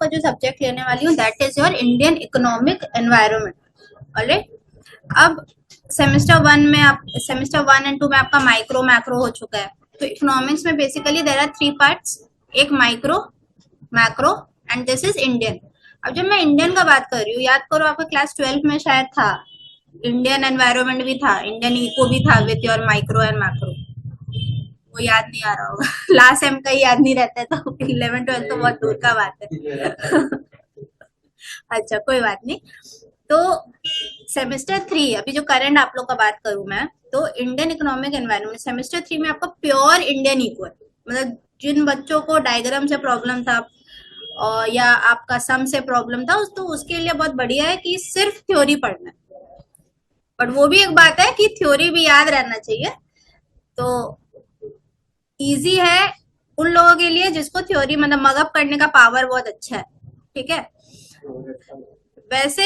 का जो सब्जेक्ट लेने वाली हूँ that is your Indian economic environment. Alright, अब सेमेस्टर 1 एंड 2 में आपका माइक्रो मैक्रो हो चुका है। तो इकोनॉमिक्स में बेसिकली देयर आर 3 पार्ट्स, एक micro, macro and this is Indian. अब जब मैं इंडियन का बात कर रही हूँ, याद करो आपका क्लास 12 में शायद था, इंडियन एनवायरनमेंट भी था, इंडियन इको भी था with your micro and macro. वो याद नहीं आ रहा होगा लास्ट सेम का ही याद नहीं रहता है, तो 11-12 तो बहुत दूर का बात है अच्छा कोई बात नहीं। तो सेमेस्टर 3 अभी जो करंट आप लोग का बात करूं मैं, तो इंडियन इकोनॉमिक एनवायरनमेंट सेमेस्टर 3 में आपका प्योर इंडियन इको है। मतलब जिन बच्चों को डायग्राम से प्रॉब्लम था और या आपका सम से प्रॉब्लम था, तो उसके लिए बहुत बढ़िया है कि सिर्फ थ्योरी पढ़ना है। बट वो भी एक बात है कि थ्योरी भी याद रहना चाहिए। तो इजी है उन लोगों के लिए जिसको थ्योरी मतलब मगअप करने का पावर बहुत अच्छा है, ठीक है। वैसे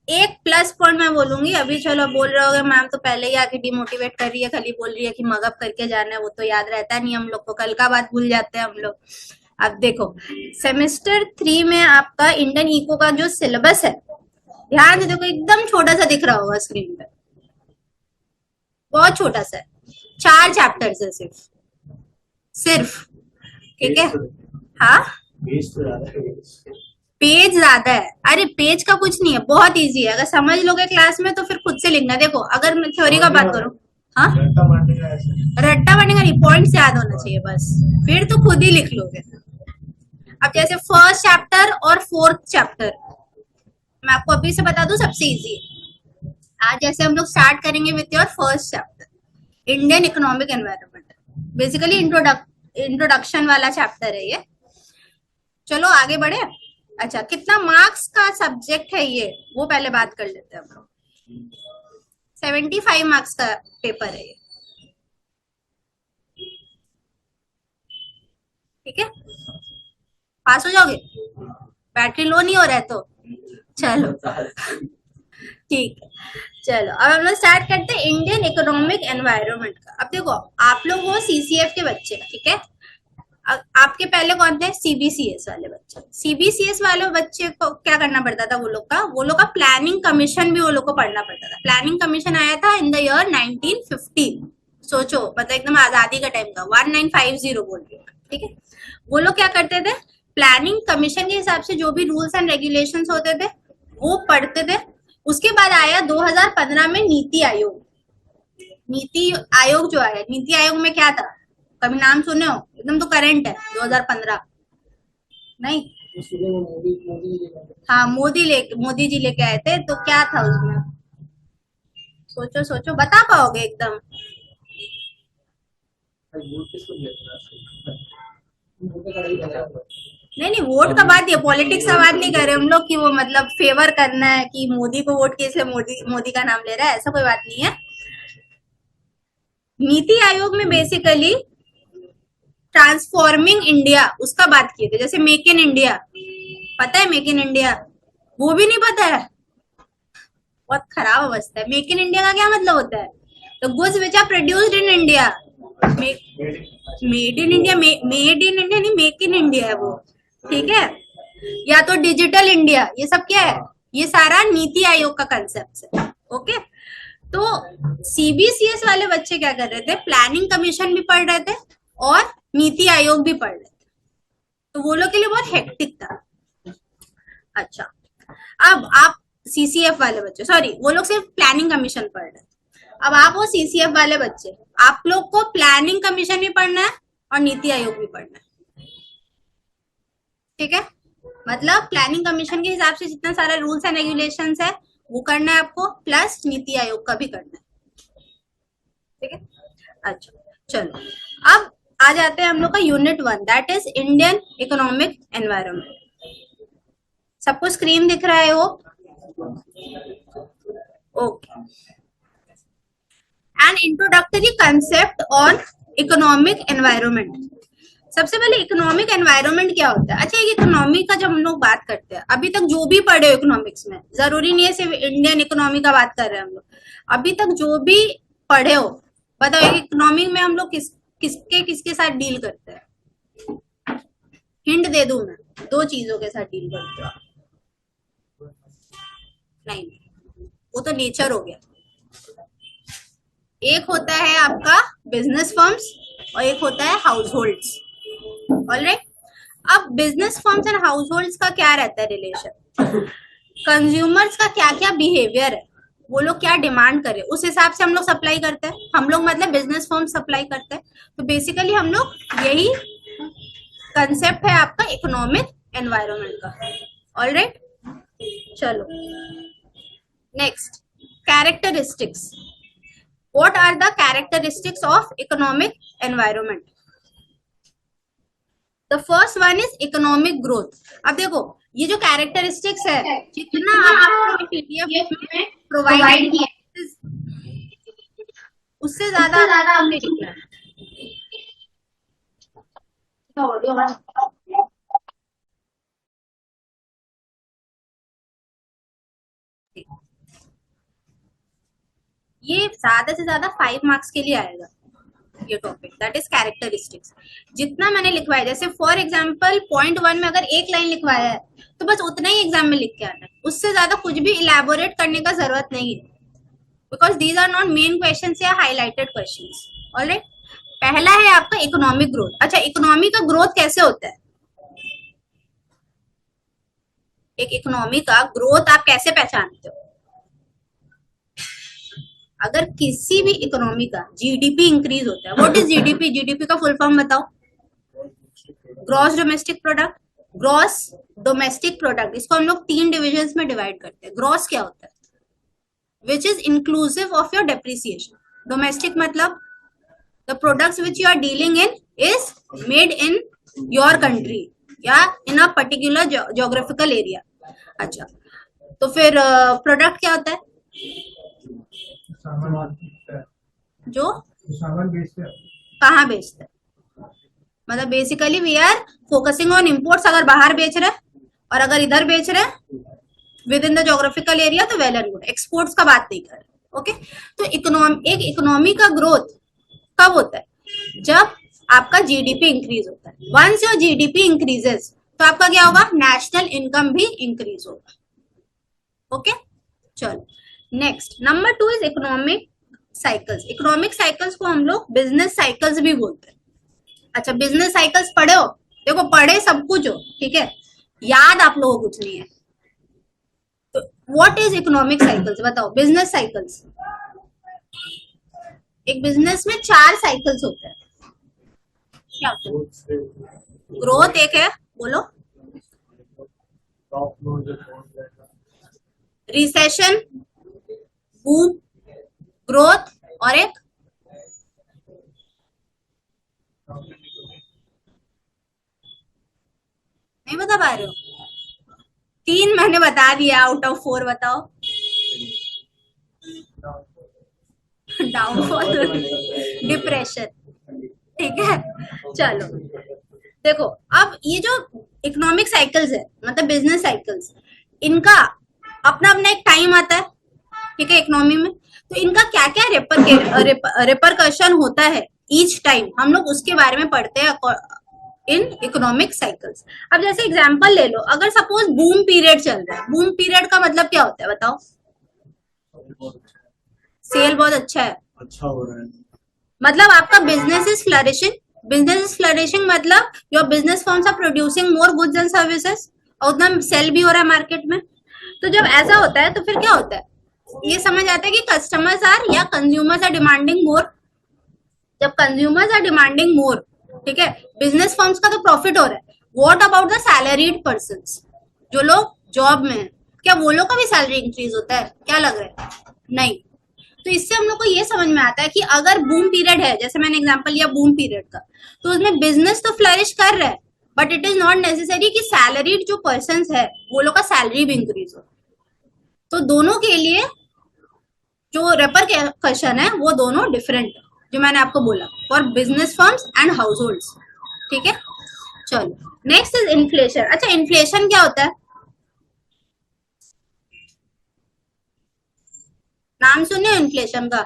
एक प्लस पॉइंट मैं बोलूंगी, अभी चलो बोल रहे होगे मैम तो पहले ही आके डिमोटिवेट कर रही है, खाली बोल रही है कि मगअप करके जाना है, वो तो याद रहता नहीं हम लोग को, कल का बात भूल जाते हैं हम लोग। अब देखो सेमेस्टर 3 में आपका इंडियन इको का जो सिलेबस है, ध्यान से देखो, एकदम छोटा सा दिख रहा होगा स्क्रीन पे, बहुत छोटा सा है, 4 चैप्टर्स है सिर्फ, ठीक है। हाँ पेज ज्यादा है, अरे पेज का कुछ नहीं है, बहुत इजी है, अगर समझ लोगे क्लास में तो फिर खुद से लिखना। देखो अगर मैं थ्योरी का बात करूं, हाँ रट्टा मारने का नहीं, पॉइंट्स याद होना चाहिए बस, फिर तो खुद ही लिख लोगे। अब जैसे फर्स्ट चैप्टर और फोर्थ चैप्टर मैं आपको अभी से बता दूं, सबसे इजी है। आज जैसे हम लोग स्टार्ट करेंगे with your first chapter Indian economic environment, basically introduction वाला चैप्टर है ये। चलो आगे बढ़े। अच्छा कितना मार्क्स का सब्जेक्ट है ये, वो पहले बात कर लेते हैं हम लोग। 75 मार्क्स का पेपर है ये, ठीक है। पास हो जाओगे, बैटरी लो नहीं हो रहा है तो चलो ठीक है। चलो अब हम लोग स्टार्ट करते हैं इंडियन इकोनॉमिक एनवायरनमेंट का। अब देखो आप लोग हो सीसीएफ के बच्चे, ठीक है। आपके पहले कौन थे, सीबीसीएस वाले बच्चे। सीबीसीएस वाले बच्चे को क्या करना पड़ता था, वो लोग का प्लानिंग कमीशन भी वो लोग को पढ़ना पड़ता था। प्लानिंग कमीशन आया था इन द ईयर 1950, सोचो मतलब एकदम आजादी का टाइम का, 1950 बोल रही हूँ, ठीक है। वो लोग क्या करते थे, प्लानिंग कमीशन के हिसाब से जो भी रूल्स एंड रेगुलेशंस होते थे वो पढ़ते थे। उसके बाद आया 2015 में नीति आयोग। नीति आयोग जो आया, नीति आयोग में क्या था, कभी नाम सुने हो, एकदम तो करंट है 2015 नहीं। हाँ मोदी जी लेके आए थे, तो क्या था उसमें, सोचो सोचो बता पाओगे एकदम। नहीं वोट का बात, ये पॉलिटिक्स का बात नहीं कर रहे हम लोग कि वो मतलब फेवर करना है कि मोदी को वोट किए इसलिए मोदी का नाम ले रहा है, ऐसा कोई बात नहीं है। नीति आयोग में बेसिकली ट्रांसफॉर्मिंग इंडिया उसका बात किए थे। जैसे मेक इन इंडिया, पता है मेक इन इंडिया, वो भी नहीं पता है, बहुत खराब अवस्था है। मेक इन इंडिया का क्या मतलब होता है, तो goods which are produced in India, made in India, made in India नहीं, मेक इन इंडिया है वो, ठीक है। या तो डिजिटल इंडिया, ये सब क्या है, ये सारा नीति आयोग का कंसेप्ट है, ओके। तो सीबीसीएस वाले बच्चे क्या कर रहे थे, प्लानिंग कमीशन भी पढ़ रहे थे और नीति आयोग भी पढ़ रहे थे, तो वो लोग के लिए बहुत हेक्टिक था। अच्छा अब आप सीसीएफ वाले बच्चे, सॉरी वो लोग सिर्फ प्लानिंग कमीशन पढ़ रहे थे, अब आप वो सीसीएफ वाले बच्चे, आप लोग को प्लानिंग कमीशन भी पढ़ना है और नीति आयोग भी पढ़ना है, ठीक है। मतलब प्लानिंग कमीशन के हिसाब से जितना सारा रूल्स एंड रेगुलेशंस है वो करना है आपको, प्लस नीति आयोग का भी करना है, ठीक है। अच्छा चलो अब आ जाते हैं हम लोग का unit 1 that is Indian economic environment. सबको स्क्रीन दिख रहा है वो, okay. N introductory concept on economic environment. सबसे पहले इकोनॉमिक एनवायरनमेंट क्या होता है। अच्छा एक इकोनॉमी का जब हम लोग बात करते हैं, अभी तक जो भी पढ़े हो इकोनॉमिक्स में, जरूरी नहीं है सिर्फ इंडियन इकोनॉमी का बात कर रहे हैं हम लोग, अभी तक जो भी पढ़े हो बताओ इकोनॉमी में हम लोग किसके साथ डील करते हैं। हिंट दे दूं मैं, दो चीजों के साथ डील करते हो आप। नहीं, वो तो नेचर हो गया। एक होता है आपका बिजनेस फर्म्स और एक होता है हाउस होल्ड्स। ऑलराइट, अब business firms and house holds का क्या रहता है रिलेशन, कंज्यूमर्स का क्या क्या बिहेवियर है, वो लोग क्या डिमांड करे, उस हिसाब से हम लोग सप्लाई करते हैं। हम लोग मतलब बिजनेस फर्म सप्लाई करते हैं। तो बेसिकली हम लोग, यही कंसेप्ट है आपका इकोनॉमिक एनवायरनमेंट का। ऑलराइट, चलो next, characteristics. What are the characteristics of economic environment? The first one is economic growth. अब देखो, ये जो कैरेक्टरिस्टिक्स है, जितना आपको पीडीएफ में प्रोवाइड किया उससे ज्यादा आपने लिखना है। ये ज्यादा से ज्यादा 5 मार्क्स के लिए आएगा ये टॉपिक, दैट इज कैरेक्टरिस्टिक्स। जितना मैंने लिखवाया, जैसे फॉर एग्जांपल पॉइंट 1 में अगर एक लाइन लिखवाया है तो बस उतना ही एग्जाम में लिख के आना है, उससे ज्यादा कुछ भी इलेबोरेट करने का जरूरत नहीं है, because these are not main question या हाईलाइटेड क्वेश्चन। ऑलराइट, पहला है आपका इकोनॉमिक ग्रोथ। अच्छा, इकोनॉमी का ग्रोथ कैसे होता है? एक इकोनॉमी का ग्रोथ आप कैसे पहचानते हो? अगर किसी भी इकोनॉमी का जीडीपी इंक्रीज होता है, व्हाट इज जीडीपी? जीडीपी का फुल फॉर्म बताओ। Gross domestic product. Gross domestic product, इसको हम लोग 3 डिविजन्स में डिवाइड करते हैं। ग्रॉस क्या होता है? Which is inclusive of your depreciation. Domestic मतलब the products which you are dealing in is made in your country या in a particular geographical area। अच्छा, तो फिर प्रोडक्ट क्या होता है? जो सामान बेचते हैं, कहाँ बेचते हैं? मतलब basically we are focusing on imports. अगर बाहर बेच रहे हैं और अगर इधर बेच रहे हैं with in the geographical area तो वेल एंड गुड, एक्सपोर्ट्स का बात नहीं कर रहे। ओके, तो एक इकोनॉमी का ग्रोथ कब होता है? जब आपका जीडीपी इंक्रीज होता है। वंस योर जीडीपी इंक्रीजेस तो आपका क्या होगा? नेशनल इनकम भी इंक्रीज होगा। ओके, चलो next, number 2 is economic cycles. Economic cycles को हम लोग बिजनेस साइकिल्स भी बोलते हैं। अच्छा, बिजनेस साइकिल्स पढ़े हो? देखो, पढ़े सब कुछ हो, ठीक है, याद आप लोगों को कुछ नहीं है। तो व्हाट इज इकोनॉमिक साइकिल्स बताओ? बिजनेस साइकिल्स, एक बिजनेस में 4 साइकिल्स होते हैं। क्या होते हैं? ग्रोथ एक है, बोलो। रिसेशन, बूम, ग्रोथ, और एक नहीं बता पा रहे हो? 3 मैंने बता दिया आउट ऑफ 4, बताओ। डाउनफॉल, डिप्रेशन, ठीक है। चलो देखो, अब ये जो इकोनॉमिक साइकिल्स है, मतलब बिजनेस साइकिल्स, इनका अपना अपना एक टाइम आता है, ठीक है, इकोनॉमी में। तो इनका क्या क्या रिपरकशन होता है ईच टाइम, हम लोग उसके बारे में पढ़ते हैं इन इकोनॉमिक साइकिल्स। अब जैसे एग्जांपल ले लो, अगर सपोज बूम पीरियड चल रहा है, बूम पीरियड का मतलब क्या होता है बताओ? सेल बहुत अच्छा है, अच्छा हो रहा है, मतलब आपका business is flourishing. Business is flourishing मतलब your business firms are producing more goods and services, और उतना सेल भी हो रहा है मार्केट में। तो जब ऐसा होता है तो फिर क्या होता है? ये समझ आता है कि कस्टमर्स आर या कंज्यूमर्स आर डिमांडिंग मोर। जब कंज्यूमर्स आर डिमांडिंग मोर, ठीक है, बिजनेस फर्म्स का तो प्रॉफिट हो रहा है। What about the salaried persons, जो लोग जॉब में है, क्या वो लोग का भी सैलरी इंक्रीज होता है? क्या लग रहा है? नहीं। तो इससे हम लोग को ये समझ में आता है कि अगर बूम पीरियड है, जैसे मैंने एग्जांपल लिया बूम पीरियड का, तो उसमें बिजनेस तो फ्लरिश कर रहा है, but it is not necessary कि सैलरीड जो पर्संस है वो लोग का सैलरी भी इंक्रीज हो। तो दोनों के लिए जो रेपरकशन है वो दोनों डिफरेंट है, जो मैंने आपको बोला, for business firms and households, ठीक है। चलो नेक्स्ट इज इन्फ्लेशन। अच्छा, इन्फ्लेशन क्या होता है? नाम सुने इन्फ्लेशन का?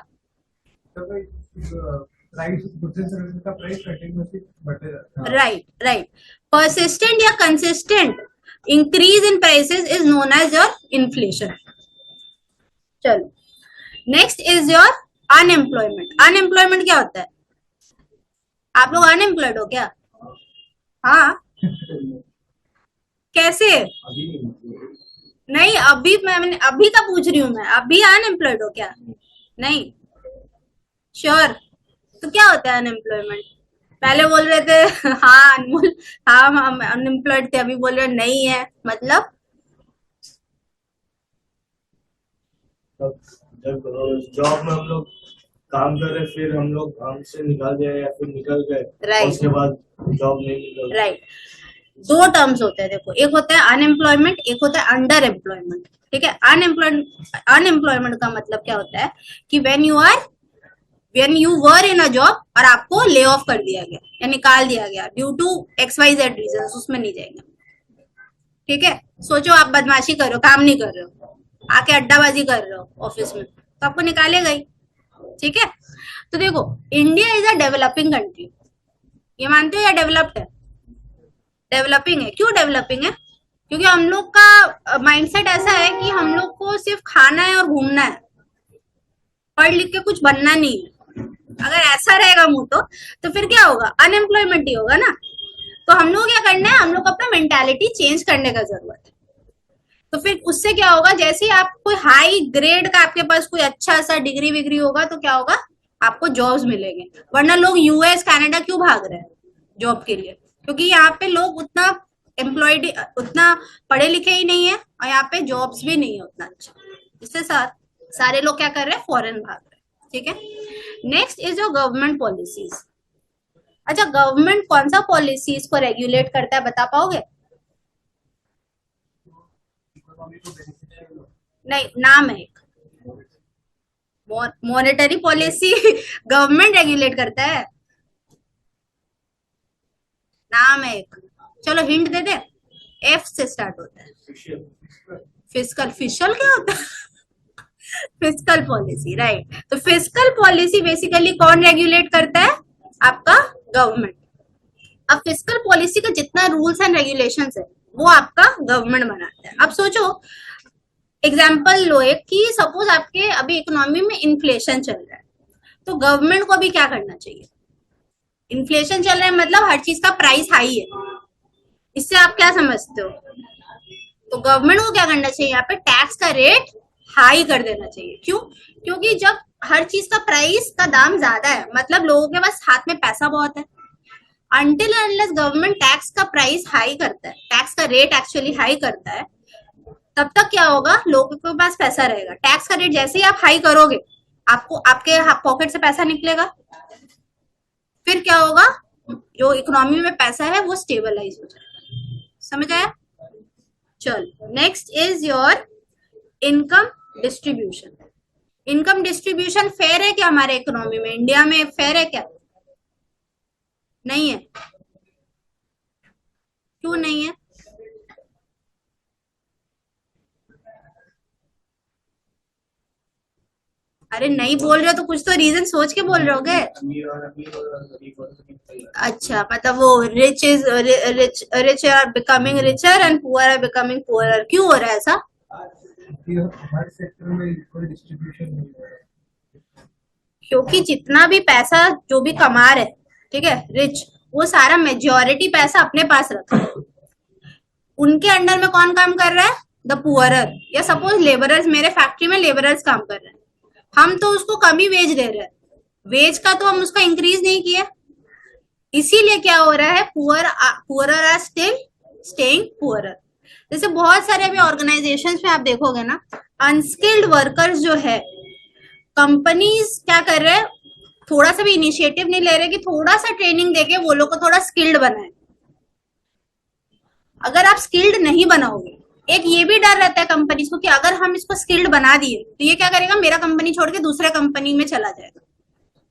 राइट परसिस्टेंट या consistent increase in prices is known as your inflation. चलो next is your unemployment. Unemployment क्या होता है? आप लोग अनएम्प्लॉयड हो क्या? हाँ कैसे? नहीं अभी मैंने अभी का पूछ रही हूँ मैं, अभी अनएम्प्लॉयड हो क्या? नहीं श्योर? तो क्या होता है अनएम्प्लॉयमेंट? पहले बोल रहे थे हाँ अनमोल, हाँ हम अनएम्प्लॉयड थे, अभी बोल रहे नहीं है, मतलब जब जॉब में हम लोग काम कर रहे फिर हम लोग काम से निकाल गए या फिर निकल गए, राइट उसके बाद जॉब नहीं निकल। राइट दो टर्म्स होते हैं देखो, एक होता है अनएम्प्लॉयमेंट, एक होता है अंडर एम्प्लॉयमेंट। ठीक है, अनएम्प्लॉयमेंट का मतलब क्या होता है कि when you were in a job और आपको ले ऑफ कर दिया गया या निकाल दिया गया ड्यू टू XYZ रीजन, उसमें नहीं जाएंगे। ठीक है, सोचो आप बदमाशी कर रहे हो, काम नहीं कर रहे हो, आके अड्डाबाजी कर रहे हो ऑफिस में, तो आपको निकालेगा ही। ठीक है, तो देखो India is a developing country, ये मानते हो या डेवलप्ड है? डेवलपिंग है। क्यों डेवलपिंग है? क्योंकि हम लोग का माइंडसेट ऐसा है कि हम लोग को सिर्फ खाना है और घूमना है, पढ़ लिख के कुछ बनना नहीं है। अगर ऐसा रहेगा मुंह तो फिर क्या होगा? अनएम्प्लॉयमेंट ही होगा ना। तो हम लोग क्या करना है, हम लोग अपना मेंटालिटी चेंज करने का जरूरत है। तो फिर उससे क्या होगा, जैसे ही आप कोई हाई ग्रेड का आपके पास कोई अच्छा सा डिग्री विग्री होगा तो क्या होगा, आपको जॉब्स मिलेंगे। वरना लोग यूएस कनाडा क्यों भाग रहे हैं जॉब के लिए? क्योंकि यहाँ पे लोग उतना एम्प्लॉयड, उतना पढ़े लिखे ही नहीं है और यहाँ पे जॉब्स भी नहीं है उतना अच्छा, इससे सारे लोग क्या कर रहे हैं, फॉरेन भाग रहे हैं। ठीक है, next is your government policies. अच्छा गवर्नमेंट कौन सा पॉलिसीज को रेगुलेट करता है, बता पाओगे? नहीं, नाम है एक, मॉनेटरी पॉलिसी गवर्नमेंट रेगुलेट करता है, नाम है एक। चलो हिंट दे दे, F से स्टार्ट होता है। फिस्कल, फिशल क्या होता है? Fiscal policy, right. तो फिस्कल पॉलिसी बेसिकली कौन रेगुलेट करता है? आपका गवर्नमेंट। अब फिस्कल पॉलिसी का जितना रूल्स एंड रेगुलेशंस है वो आपका गवर्नमेंट बनाता है। अब सोचो एग्जाम्पल लो एक कि सपोज आपके अभी इकोनॉमी में इन्फ्लेशन चल रहा है, तो गवर्नमेंट को भी क्या करना चाहिए? इन्फ्लेशन चल रहा है मतलब हर चीज का प्राइस हाई है, इससे आप क्या समझते हो? तो गवर्नमेंट को क्या करना चाहिए, यहाँ पे टैक्स का रेट हाई कर देना चाहिए। क्यों? क्योंकि जब हर चीज का प्राइस का दाम ज्यादा है मतलब लोगों के पास हाथ में पैसा बहुत है। अनटिल अनलेस गवर्नमेंट टैक्स का प्राइस हाई करता है, टैक्स का रेट एक्चुअली हाई करता है, तब तक क्या होगा, लोगों के पास पैसा रहेगा। टैक्स का रेट जैसे ही आप हाई करोगे आपको आपके पॉकेट से पैसा निकलेगा, फिर क्या होगा, जो इकोनॉमी में पैसा है वो स्टेबलाइज हो जाएगा। समझ आया? चलो next is your income distribution. Income distribution fair है क्या हमारे इकोनॉमी में? इंडिया में फेयर है क्या? नहीं है। क्यों नहीं है? अरे नहीं बोल रहे हो तो कुछ तो रीजन सोच के बोल रहे होगे। अच्छा मतलब वो rich are becoming richer and poor are becoming poorer. क्यों हो रहा है ऐसा? हर सेक्टर में इक्वल डिस्ट्रीब्यूशन नहीं हो रहा है। क्योंकि जितना भी पैसा जो भी कमा रहे, ठीक है, रिच, वो सारा मेजोरिटी पैसा अपने पास रखा है। उनके अंडर में कौन काम कर रहा है? The poorer. या सपोज लेबरर्स, मेरे फैक्ट्री में लेबरर्स काम कर रहे हैं, हम तो उसको कम ही वेज दे रहे हैं, वेज का तो हम उसका इंक्रीज नहीं किया, इसीलिए क्या हो रहा है, poorer are still staying poorer. जैसे बहुत सारे अभी ऑर्गेनाइजेशंस में आप देखोगे ना, अनस्किल्ड वर्कर्स जो है, कंपनीज क्या कर रहे हैं, थोड़ा सा भी इनिशिएटिव नहीं ले रहे कि थोड़ा सा ट्रेनिंग देके वो लोग को थोड़ा स्किल्ड बनाए। अगर आप स्किल्ड नहीं बनाओगे, एक ये भी डर रहता है कंपनीज को कि अगर हम इसको स्किल्ड बना दिए तो ये क्या करेगा, मेरा कंपनी छोड़ के दूसरे कंपनी में चला जाएगा।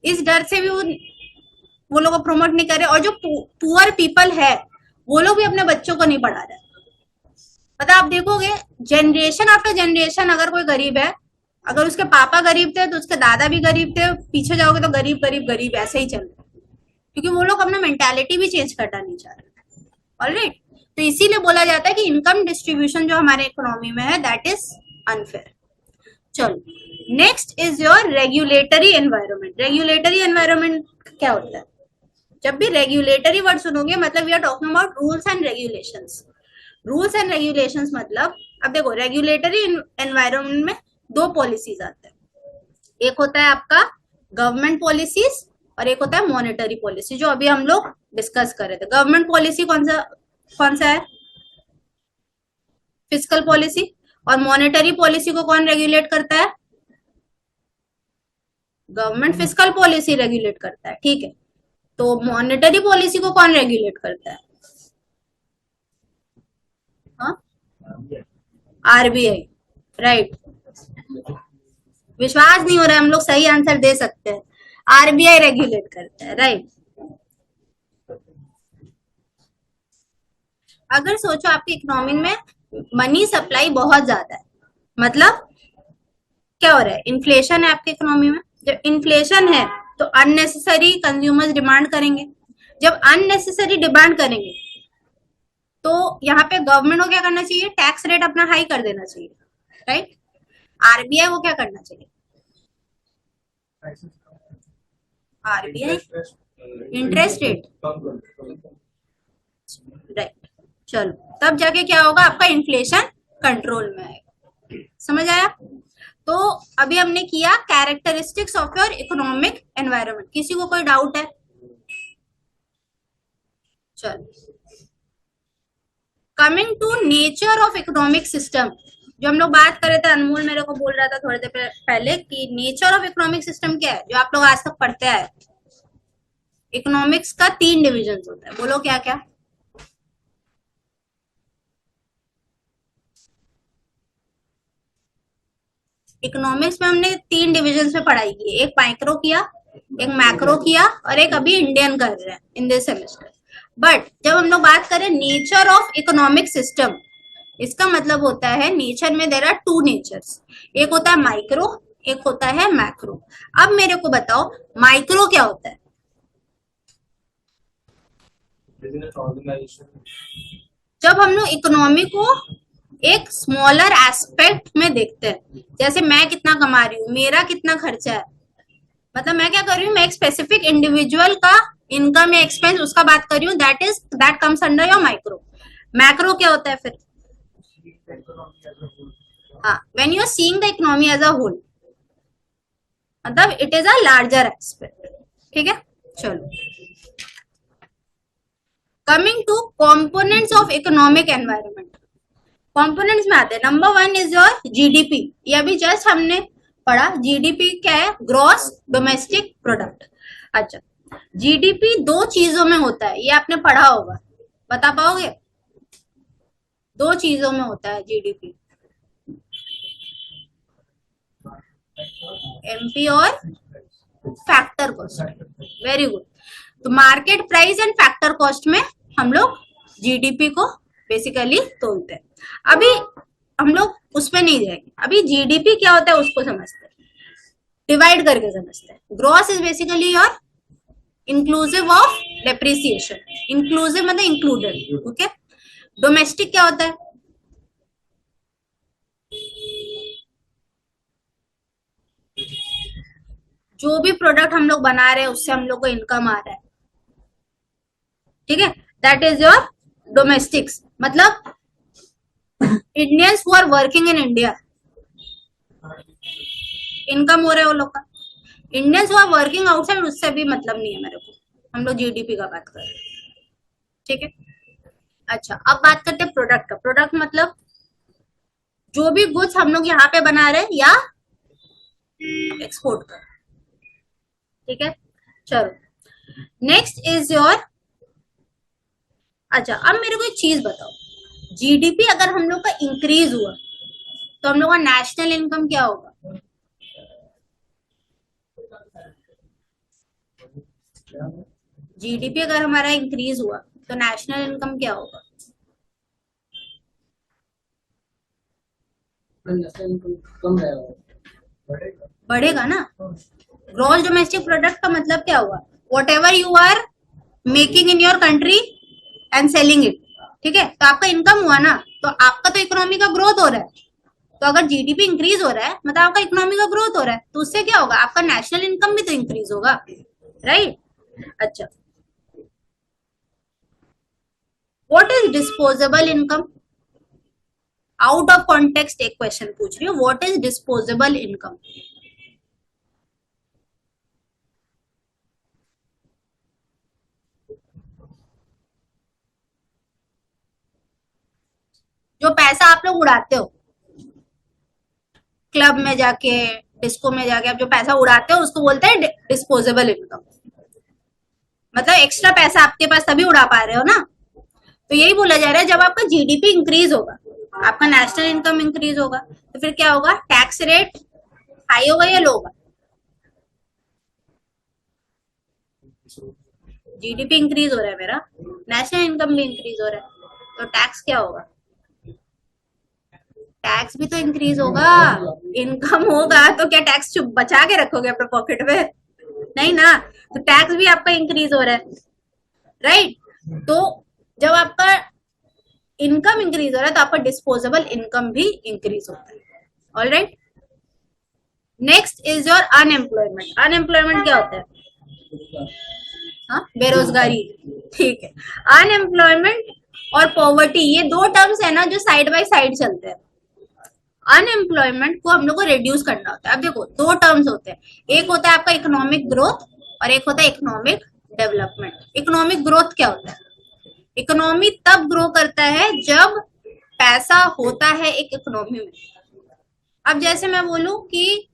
इस डर से भी वो लोग को प्रमोट नहीं कर रहे। और जो पुअर पीपल है वो लोग भी अपने बच्चों को नहीं पढ़ा रहे। मतलब आप देखोगे जनरेशन आफ्टर जनरेशन, अगर कोई गरीब है अगर उसके पापा गरीब थे तो उसके दादा भी गरीब थे, पीछे जाओगे तो गरीब गरीब गरीब ऐसे ही चल रहा है, क्योंकि वो लोग अपना मेंटालिटी भी चेंज करना नहीं चाह रहे। ऑलराइट, तो इसीलिए बोला जाता है कि इनकम डिस्ट्रीब्यूशन जो हमारे इकोनॉमी में है दैट इज अनफेयर। चलो, next is your regulatory environment. Regulatory environment क्या होता है? जब भी रेगुलेटरी वर्ड सुनोगे मतलब we are talking about rules and regulations. Rules and regulations मतलब, अब देखो रेगुलेटरी एनवायरनमेंट में दो पॉलिसीज आते हैं, एक होता है आपका गवर्नमेंट पॉलिसीज और एक होता है मॉनेटरी पॉलिसी, जो अभी हम लोग डिस्कस कर रहे थे। गवर्नमेंट पॉलिसी कौन सा है? Fiscal policy. और मॉनेटरी पॉलिसी को कौन रेगुलेट करता है? गवर्नमेंट फिस्कल पॉलिसी रेगुलेट करता है, ठीक है। तो मॉनेटरी पॉलिसी को कौन रेगुलेट करता है? हाँ, आरबीआई, राइट। विश्वास नहीं हो रहा है, हम लोग सही आंसर दे सकते हैं, आरबीआई रेगुलेट करता है, राइट। अगर सोचो आपकी इकोनॉमी में मनी सप्लाई बहुत ज्यादा है, मतलब क्या हो रहा है? इन्फ्लेशन है आपकी इकोनॉमी में। जब इन्फ्लेशन है तो अननेसेसरी कंज्यूमर्स डिमांड करेंगे। जब अननेसेसरी डिमांड करेंगे तो यहाँ पे गवर्नमेंट को क्या करना चाहिए? टैक्स रेट अपना हाई कर देना चाहिए, राइट। आरबीआई को क्या करना चाहिए? RBI interest rate, right. चलो, तब जाके क्या होगा? आपका इन्फ्लेशन कंट्रोल में आएगा। समझ आया? तो अभी हमने किया characteristics of your economic environment. किसी को कोई डाउट है? चलो, coming to nature of economic system, जो हम लोग बात कर रहे थे, अनमोल मेरे को बोल रहा था थोड़ी देर पहले कि नेचर ऑफ इकोनॉमिक सिस्टम क्या है, जो आप लोग आज तक पढ़ते आए। इकोनॉमिक्स का 3 डिविजन होता है, बोलो क्या क्या? इकोनॉमिक्स में हमने 3 डिविजन में पढ़ाई की, एक माइक्रो किया, एक मैक्रो किया और एक अभी इंडियन कर रहे हैं इन दिस सेमेस्टर। बट जब हम लोग बात करें नेचर ऑफ इकोनॉमिक सिस्टम, इसका मतलब होता है नेचर में देयर आर 2 नेचर्स, एक होता है माइक्रो, एक होता है मैक्रो। अब मेरे को बताओ माइक्रो क्या होता है? Business organisation. जब हम लोग इकोनॉमी को एक स्मॉलर एस्पेक्ट में देखते हैं, जैसे मैं कितना कमा रही हूँ, मेरा कितना खर्चा है, मतलब मैं क्या कर रही हूँ, मैं एक स्पेसिफिक इंडिविजुअल का इनकम या एक्सपेंस उसका बात कर रही हूँ, that comes under your micro. Macro क्या होता है फिर? हाँ, when you are seeing the economy as a whole, मतलब it is a larger aspect, ठीक है। चलो, coming to components of economic environment. Components में आते हैं, नंबर 1 इज योर जीडीपी। ये अभी जस्ट हमने पढ़ा, जीडीपी क्या है? Gross domestic product. अच्छा, जीडीपी 2 चीजों में होता है, ये आपने पढ़ा होगा, बता पाओगे? 2 चीजों में होता है जीडीपी, एमपी और फैक्टर कॉस्ट। Very good. तो market price and factor cost में हम लोग जीडीपी को बेसिकली तोलते हैं। अभी हम लोग उसमें नहीं जाएंगे, अभी जीडीपी क्या होता है उसको समझते हैं, डिवाइड करके समझते हैं। Gross is basically your inclusive of depreciation, inclusive मतलब इंक्लूडेड, ओके। डोमेस्टिक क्या होता है? जो भी प्रोडक्ट हम लोग बना रहे हैं उससे हम लोग को इनकम आ रहा है, ठीक है, दैट इज योर डोमेस्टिक्स। मतलब Indians who are working in India, income हो रहा है वो लोग का। Indians who are working outside, उससे भी मतलब नहीं है मेरे को, हम लोग जीडीपी का बात कर रहे हैं, ठीक है। अच्छा, अब बात करते हैं प्रोडक्ट का। प्रोडक्ट मतलब जो भी गुड्स हम लोग यहाँ पे बना रहे हैं या एक्सपोर्ट कर, ठीक है। चलो, नेक्स्ट इज योर, अच्छा अब मेरे को एक चीज बताओ, जीडीपी अगर हम लोग का इंक्रीज हुआ तो हम लोग का नेशनल इनकम क्या होगा? जीडीपी अगर हमारा इंक्रीज हुआ तो नेशनल इनकम क्या होगा? नेशनल इनकम कम रहेगा। बढ़ेगा ना। ग्रॉस डोमेस्टिक प्रोडक्ट का मतलब क्या हुआ? Whatever you are making in your country and selling it, ठीक है, तो आपका इनकम हुआ ना, तो आपका तो इकोनॉमी का ग्रोथ हो रहा है। तो अगर जीडीपी इंक्रीज हो रहा है मतलब आपका इकोनॉमी का ग्रोथ हो रहा है, तो उससे क्या होगा? आपका नेशनल इनकम भी तो इंक्रीज होगा, राइट? अच्छा, what is disposable income? Out of context एक क्वेश्चन पूछ रही हूँ, व्हाट इज डिस्पोजेबल इनकम? जो पैसा आप लोग उड़ाते हो क्लब में जाके, डिस्को में जाके, आप जो पैसा उड़ाते हो उसको बोलते हैं डिस्पोजेबल इनकम। मतलब एक्स्ट्रा पैसा आपके पास तभी उड़ा पा रहे हो ना। तो यही बोला जा रहा है, जब आपका जीडीपी इंक्रीज होगा, आपका नेशनल इनकम इंक्रीज होगा, तो फिर क्या होगा? टैक्स रेट हाई होगा या लो होगा? जीडीपी इंक्रीज हो रहा है मेरा, नेशनल इनकम भी इंक्रीज हो रहा है, तो टैक्स क्या होगा? टैक्स भी तो इंक्रीज होगा। इनकम होगा तो क्या टैक्स चुप बचा के रखोगे अपने पॉकेट में? नहीं ना। तो टैक्स भी आपका इंक्रीज हो रहा है, राइट? तो जब आपका इनकम इंक्रीज हो रहा है तो आपका डिस्पोजेबल इनकम भी इंक्रीज होता है। All right, next is your unemployment. Unemployment क्या होता है? हाँ, बेरोजगारी, ठीक है। अनएम्प्लॉयमेंट और पॉवर्टी, ये दो टर्म्स है ना जो साइड बाय साइड चलते हैं। अनएम्प्लॉयमेंट को हम लोग को रिड्यूस करना होता है। अब देखो, दो टर्म्स होते हैं, एक होता है आपका इकोनॉमिक ग्रोथ और एक होता है इकोनॉमिक डेवलपमेंट। इकोनॉमिक ग्रोथ क्या होता है? इकोनॉमी तब ग्रो करता है जब पैसा होता है एक इकोनॉमी में। अब जैसे मैं बोलूं कि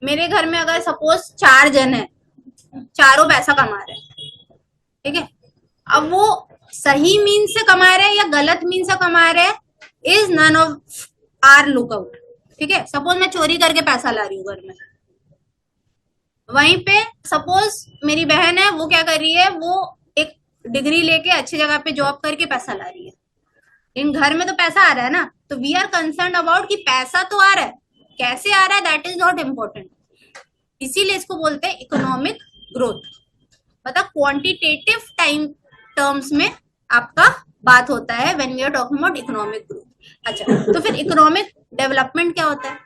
मेरे घर में अगर सपोज 4 जन है, चारों पैसा कमा रहे हैं, ठीक है, अब वो सही मीन से कमा रहे हैं या गलत मीन से कमा रहे हैं is none of our lookout, ठीक है। सपोज मैं चोरी करके पैसा ला रही हूँ घर में, वहीं पे सपोज मेरी बहन है, वो क्या कर रही है, वो एक डिग्री लेके अच्छी जगह पे जॉब करके पैसा ला रही है, इन घर में तो पैसा आ रहा है ना। तो वी आर कंसर्न अबाउट कि पैसा तो आ रहा है, कैसे आ रहा है दैट इज नॉट इम्पोर्टेंट। इसीलिए इसको बोलते हैं इकोनॉमिक ग्रोथ। मतलब क्वांटिटेटिव टाइम टर्म्स में आपका बात होता है when we are talking about economic growth. अच्छा, तो फिर इकोनॉमिक डेवलपमेंट क्या होता है?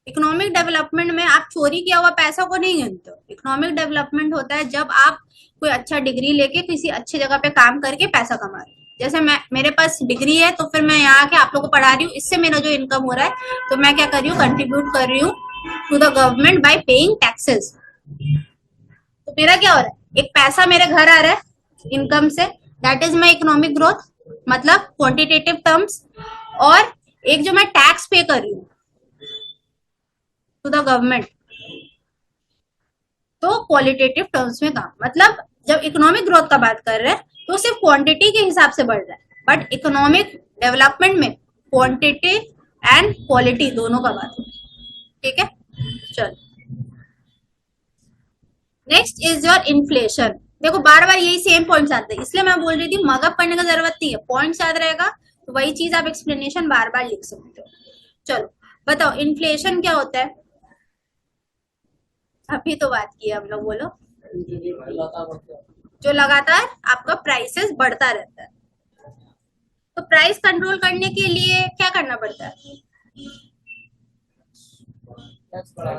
इकोनॉमिक डेवलपमेंट में आप चोरी किया हुआ पैसा को नहीं गिनते हो। इकोनॉमिक डेवलपमेंट होता है जब आप कोई अच्छा डिग्री लेके किसी अच्छी जगह पे काम करके पैसा कमा रहे हो। जैसे मेरे पास डिग्री है तो फिर मैं यहाँ आके आप लोगों को पढ़ा रही हूँ, इससे मेरा जो इनकम हो रहा है तो मैं क्या कर रही हूँ, कंट्रीब्यूट कर रही हूँ to the government by paying taxes. तो मेरा क्या हो रहा है, एक पैसा मेरे घर आ रहा है इनकम से, that is my economic growth, मतलब क्वांटिटेटिव टर्म्स। और एक जो मैं टैक्स पे कर रही हूँ टू द गवर्नमेंट, तो क्वालिटेटिव टर्म्स में काम। मतलब जब इकोनॉमिक ग्रोथ का बात कर रहे हैं तो सिर्फ क्वांटिटी के हिसाब से बढ़ रहा है, बट इकोनॉमिक डेवलपमेंट में क्वांटिटी एंड क्वालिटी दोनों का बात है, ठीक है। चलो, नेक्स्ट इज योर इन्फ्लेशन। देखो बार बार यही सेम पॉइंट्स आते हैं, इसलिए मैं बोल रही थी मगअप करने का जरूरत नहीं है, पॉइंट्स याद रहेगा तो वही चीज आप एक्सप्लेनेशन बार बार लिख सकते हो। चलो बताओ, इन्फ्लेशन क्या होता है? अभी तो बात की हम लोग, बोलो। जो लगातार आपका प्राइसेस बढ़ता रहता है। तो प्राइस कंट्रोल करने के लिए क्या करना पड़ता है?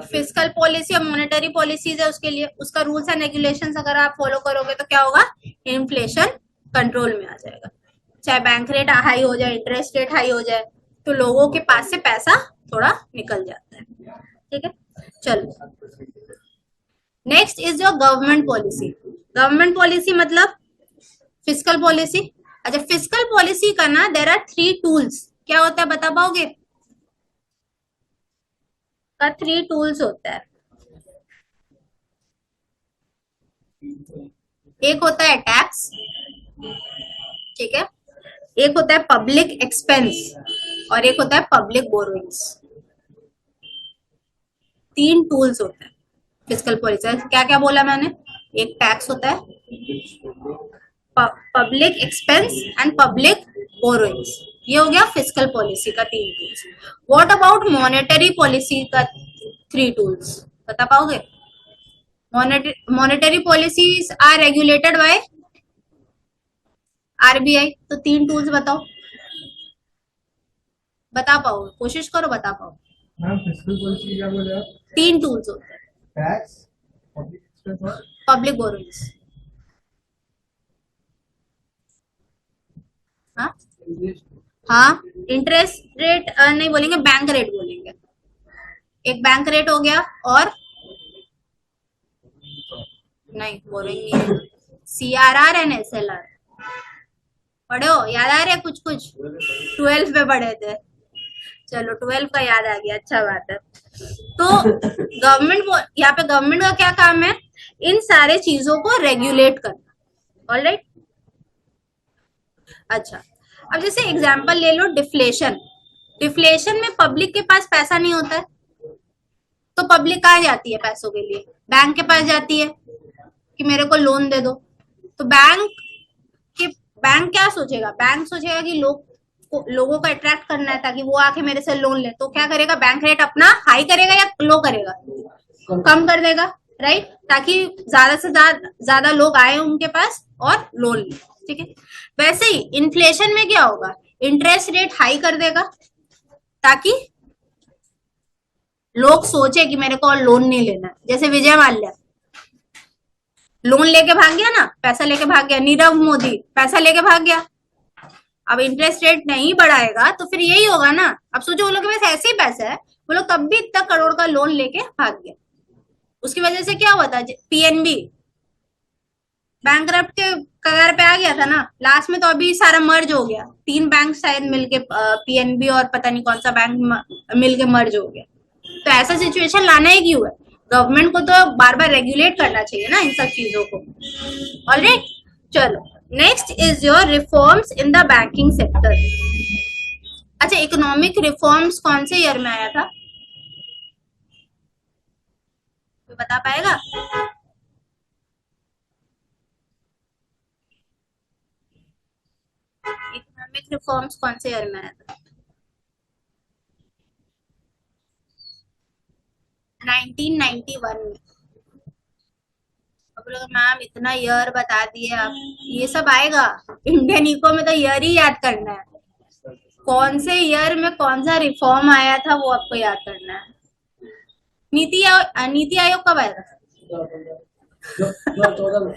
फिस्कल पॉलिसी और मॉनेटरी पॉलिसीज है, उसके लिए उसका रूल्स एंड रेगुलेशंस अगर आप फॉलो करोगे तो क्या होगा, इन्फ्लेशन कंट्रोल में आ जाएगा। चाहे बैंक रेट हाई हो जाए, इंटरेस्ट रेट हाई हो जाए, तो लोगों के पास से पैसा थोड़ा निकल जाता है, ठीक है। चलो, next is your government policy. Government policy मतलब फिस्कल पॉलिसी। अच्छा, फिस्कल पॉलिसी का ना देयर आर 3 टूल्स। क्या होता है बता पाओगे? का 3 टूल्स होता है। एक होता है टैक्स, ठीक है, एक होता है पब्लिक एक्सपेंस और एक होता है पब्लिक बोरोइंग्स। 3 टूल्स होते हैं फिस्कल पॉलिसी। क्या क्या बोला मैंने? एक टैक्स होता है, public expense and public borrowings, ये हो गया फिस्कल पॉलिसी का 3 tools. What about monetary policy का 3 टूल्स, बता पाओगे? Monetary policies are regulated by RBI, तो 3 टूल्स बताओ, बता पाओगे? कोशिश करो बता पाओ। मैम फिस्कल पॉलिसी क्या बोले आप? 3 टूल्स होते हैं। टैक्स, पब्लिक एक्सपेंस और पब्लिक बोरोइंग्स। हाँ हाँ, इंटरेस्ट रेट नहीं बोलेंगे, बैंक रेट बोलेंगे। एक बैंक रेट हो गया, और नहीं बोरिंग नहीं, सीआरआर एंड एसएलआर पढ़े हो? याद आ रहा है कुछ कुछ? 12 में पढ़े थे। चलो 12 का याद आ गया, अच्छा बात है। तो गवर्नमेंट, यहाँ पे गवर्नमेंट का क्या काम है? इन सारे चीजों को रेगुलेट करना। ऑलराइट, अच्छा अब जैसे एग्जांपल ले लो डिफ्लेशन। डिफ्लेशन में पब्लिक के पास पैसा नहीं होता है, तो पब्लिक कहाँ जाती है पैसों के लिए? बैंक के पास जाती है कि मेरे को लोन दे दो। तो बैंक क्या सोचेगा? बैंक सोचेगा कि लोगों को अट्रैक्ट करना है ताकि वो आके मेरे से लोन ले। तो क्या करेगा? बैंक रेट अपना हाई करेगा या लो करेगा? कम कर देगा, राइट, ताकि ज्यादा से ज्यादा लोग आए उनके पास और लोन ले। ठीक है, वैसे ही इन्फ्लेशन में क्या होगा? इंटरेस्ट रेट हाई कर देगा ताकि लोग सोचे कि मेरे को और लोन नहीं लेना। जैसे विजय माल्या लोन लेके भाग गया ना, पैसा लेके भाग गया। नीरव मोदी पैसा लेके भाग गया। अब इंटरेस्ट रेट नहीं बढ़ाएगा तो फिर यही होगा ना। अब सोचो वो लोग के पास ऐसे ही पैसा है, वो लोग तब भी इतना करोड़ का लोन लेके भाग गया। उसकी वजह से क्या हुआ था? पीएनबी बैंकरप्ट के कगार पे आ गया था ना लास्ट में। तो अभी सारा मर्ज हो गया, 3 बैंक शायद मिलके, पीएनबी और पता नहीं कौन सा बैंक मिलके मर्ज हो गया। तो ऐसा सिचुएशन लाना ही क्यों है? गवर्नमेंट को तो बार बार रेगुलेट करना चाहिए ना इन सब चीजों को। ऑलराइट, चलो next is your reforms in the banking sector. अच्छा, इकोनॉमिक रिफॉर्म्स कौन से ईयर में आया था? कोई बता पाएगा? इकोनॉमिक रिफॉर्म्स कौन से ईयर में आया था? 1991 में। अब लोग मैम इतना ईयर बता दिए आप, ये सब आएगा इंडियन इको में तो ईयर ही याद करना है। कौन से ईयर में कौन सा रिफॉर्म आया था वो आपको याद करना है। नीति आयोग कब आया था? 2015 में।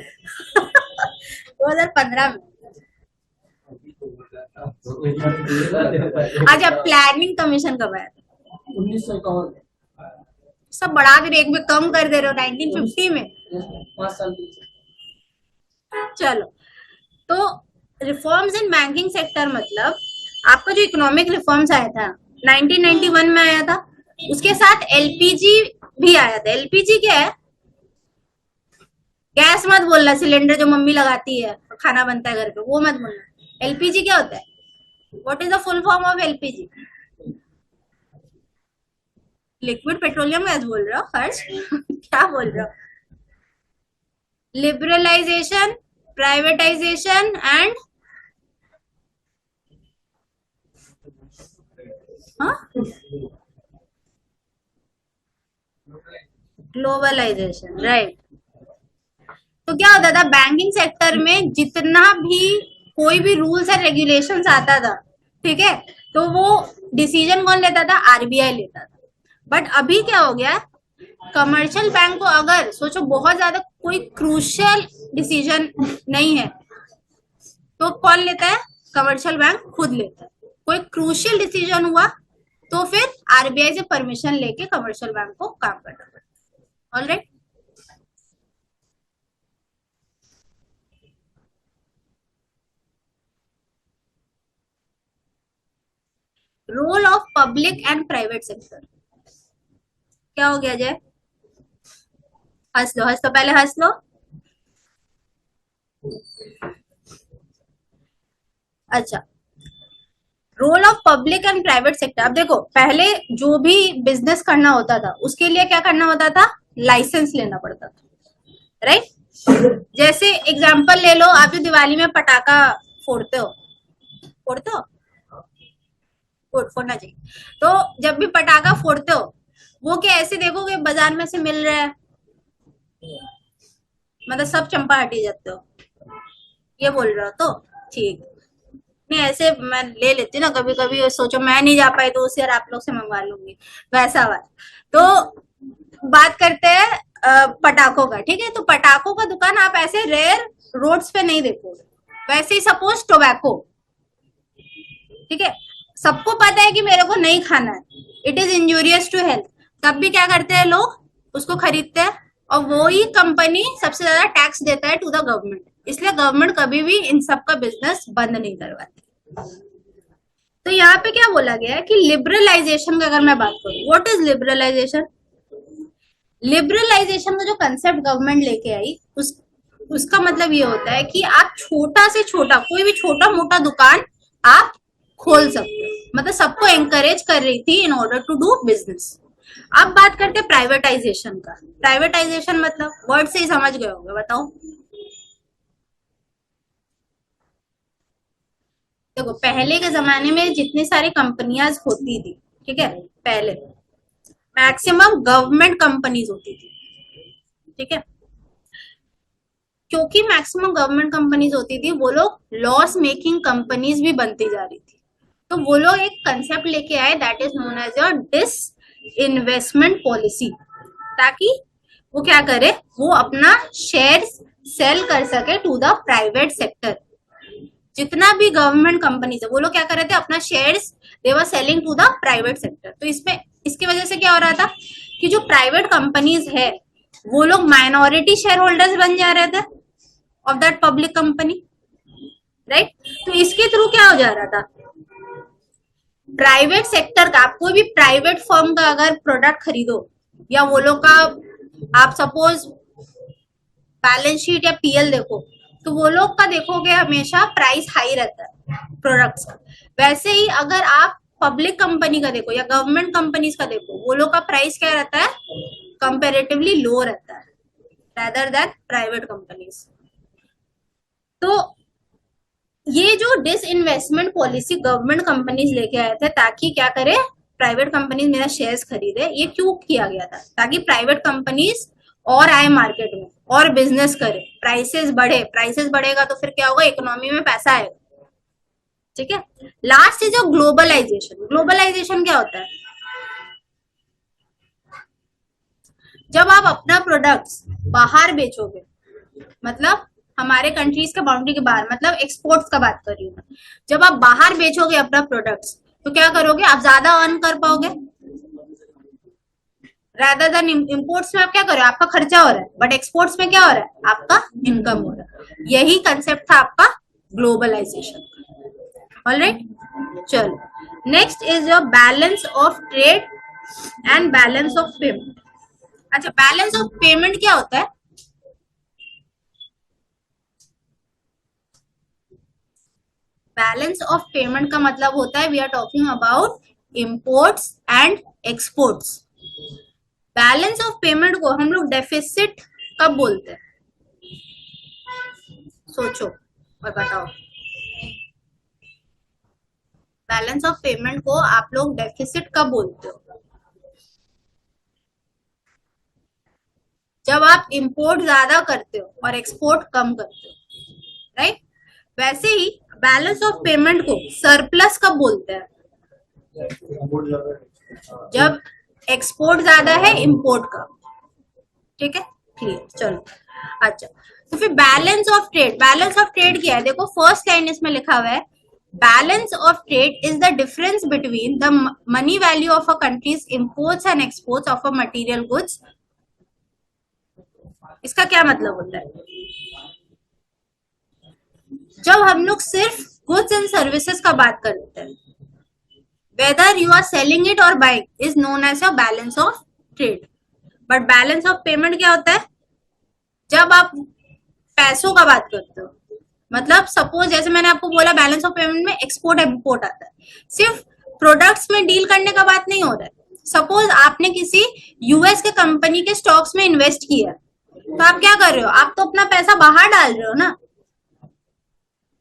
अच्छा, प्लानिंग कमीशन कब आया था? 1951। सब बढ़ा दे रहे, एक में कम कर दे रहे हो। 1950 में। 5 साल। चलो, तो रिफॉर्म्स इन बैंकिंग सेक्टर मतलब आपका जो इकोनॉमिक रिफॉर्म्स आया था 1991 में आया था। उसके साथ एलपीजी भी आया था। एलपीजी क्या है? गैस मत बोलना, सिलेंडर जो मम्मी लगाती है खाना बनता है घर पे, वो मत बोलना। एलपीजी क्या होता है? What is the full form of LPG? Liquid petroleum gas बोल रहे हो हर्ष? क्या बोल रहे हो? Liberalisation, privatisation and globalisation, right. तो क्या होता था बैंकिंग सेक्टर में? जितना भी कोई भी रूल्स एंड रेगुलेशंस आता था, ठीक है, तो वो डिसीजन कौन लेता था? आरबीआई लेता था। बट अभी क्या हो गया? कमर्शियल बैंक को अगर सोचो बहुत ज्यादा कोई क्रूशियल डिसीजन नहीं है तो कौन लेता है? कमर्शियल बैंक खुद लेता है। कोई क्रूशियल डिसीजन हुआ तो फिर आरबीआई से परमिशन लेके कमर्शियल बैंक को काम करना पड़ता है। Alright, role of public and private sector. क्या हो गया जय? हंस लो, हंस तो पहले हंस लो। अच्छा, role of public and private sector. अब देखो, पहले जो भी बिजनेस करना होता था उसके लिए क्या करना होता था? लाइसेंस लेना पड़ता था, राइट। जैसे एग्जांपल ले लो, आप जो दिवाली में पटाखा फोड़ते हो, फोड़ना चाहिए। तो जब भी पटाखा फोड़ते हो वो क्या ऐसे देखोगे बाजार में से मिल रहा है, मतलब सब चंपाहटी जाते हो, ये बोल रहे हो तो ठीक नहीं। ऐसे मैं ले लेती हूँ ना कभी कभी, सोचो मैं नहीं जा पाई तो उस यार आप लोग से मंगवा लूंगी, वैसा वाला। तो बात करते हैं पटाखों का, ठीक है। तो पटाखों का दुकान आप ऐसे रेयर रोड्स पे नहीं देखोगे। वैसे ही सपोज टोबैको, ठीक है, सबको पता है कि मेरे को नहीं खाना है, it is injurious to health, तब भी क्या करते हैं लोग, उसको खरीदते हैं। और वो ही कंपनी सबसे ज्यादा टैक्स देता है टू द गवर्नमेंट, इसलिए गवर्नमेंट कभी भी इन सब का बिजनेस बंद नहीं करवाती। तो यहाँ पे क्या बोला गया है कि लिबरलाइजेशन का अगर मैं बात करूं, व्हाट इज लिबरलाइजेशन? लिबरलाइजेशन का जो कंसेप्ट गवर्नमेंट लेके आई उसका मतलब ये होता है कि आप छोटा से छोटा कोई भी छोटा मोटा दुकान आप खोल सकते हो, मतलब सबको एंकरेज कर रही थी in order to do business. अब बात करते हैं प्राइवेटाइजेशन का। प्राइवेटाइजेशन मतलब वर्ड से ही समझ गए होंगे, बताओ। देखो पहले के जमाने में जितनी सारी कंपनियां होती थी, ठीक है, पहले मैक्सिमम गवर्नमेंट कंपनीज होती थी, ठीक है। क्योंकि मैक्सिमम गवर्नमेंट कंपनीज होती थी वो लोग लॉस मेकिंग कंपनीज भी बनती जा रही थी। तो वो लोग एक कंसेप्ट लेके आए that is known as your disinvestment policy, ताकि वो क्या करे, वो अपना शेयर सेल कर सके टू द प्राइवेट सेक्टर। जितना भी गवर्नमेंट कंपनीज है वो लोग क्या कर रहे थे, अपना shares they were selling to the private sector. तो इसमें इसकी वजह से क्या हो रहा था कि जो प्राइवेट कंपनीज है वो लोग माइनॉरिटी शेयर होल्डर्स बन जा रहे थे of that public company, right. तो इसके थ्रू क्या हो जा रहा था, प्राइवेट सेक्टर का, आप कोई भी प्राइवेट फर्म का अगर प्रोडक्ट खरीदो या वो लोग का आप सपोज बैलेंस शीट या पीएल देखो, तो वो लोग का देखोगे हमेशा प्राइस हाई रहता है प्रोडक्ट्स का। वैसे ही अगर आप पब्लिक कंपनी का देखो या गवर्नमेंट कंपनीज का देखो, वो लोग का प्राइस क्या रहता है, कंपेरेटिवली लो रहता है rather than प्राइवेट कंपनीज। तो ये जो डिसइन्वेस्टमेंट पॉलिसी गवर्नमेंट कंपनीज लेके आए थे ताकि क्या करे, प्राइवेट कंपनीज मेरा शेयर्स खरीदे। ये क्यों किया गया था, ताकि प्राइवेट कंपनीज और आए मार्केट में और बिजनेस करे, प्राइसेस बढ़े। प्राइसेस बढ़ेगा तो फिर क्या होगा, इकोनॉमी में पैसा आएगा, ठीक है। Last is globalisation. ग्लोबलाइजेशन क्या होता है, जब आप अपना प्रोडक्ट्स बाहर बेचोगे, मतलब हमारे कंट्रीज के बाउंड्री के बाहर, मतलब एक्सपोर्ट्स का बात कर रही हूँ मैं। जब आप बाहर बेचोगे अपना प्रोडक्ट्स तो क्या करोगे, आप ज्यादा अर्न कर पाओगे। rather than imports में आप क्या करो, आपका खर्चा हो रहा है, बट एक्सपोर्ट्स में क्या हो रहा है, आपका इनकम हो रहा है। यही कंसेप्ट था आपका ग्लोबलाइजेशन। ऑलराइट, चलो next is your balance of trade and balance of payment. अच्छा, बैलेंस ऑफ पेमेंट क्या होता है, बैलेंस ऑफ पेमेंट का मतलब होता है we are talking about imports and exports. Balance of payment को हम लोग डेफिसिट कब बोलते हैं, सोचो और बताओ। बैलेंस ऑफ पेमेंट को आप लोग डेफिसिट कब बोलते हो, जब आप इंपोर्ट ज्यादा करते हो और एक्सपोर्ट कम करते हो, राइट। वैसे ही बैलेंस ऑफ पेमेंट को सरप्लस कब बोलते हैं, जब एक्सपोर्ट ज्यादा है इंपोर्ट कम, ठीक है, क्लियर। चलो अच्छा, तो फिर balance of trade, balance of trade क्या है, देखो फर्स्ट लाइन इसमें लिखा हुआ है, balance of trade is the difference between the money value of a countries imports and exports of a material goods. इसका क्या मतलब होता है, जब हम लोग सिर्फ गुड्स एंड सर्विसेज का बात कर लेते हैं, whether you are selling it और buying is known as your balance of trade. But balance of payment क्या होता है, जब आप पैसों का बात करते हो, मतलब सपोज जैसे मैंने आपको बोला बैलेंस ऑफ पेमेंट में एक्सपोर्ट इंपोर्ट आता है, सिर्फ प्रोडक्ट्स में डील करने का बात नहीं हो रहा है। सपोज आपने किसी यूएस के कंपनी के स्टॉक्स में इन्वेस्ट किया, तो आप क्या कर रहे हो, आप तो अपना पैसा बाहर डाल रहे हो ना,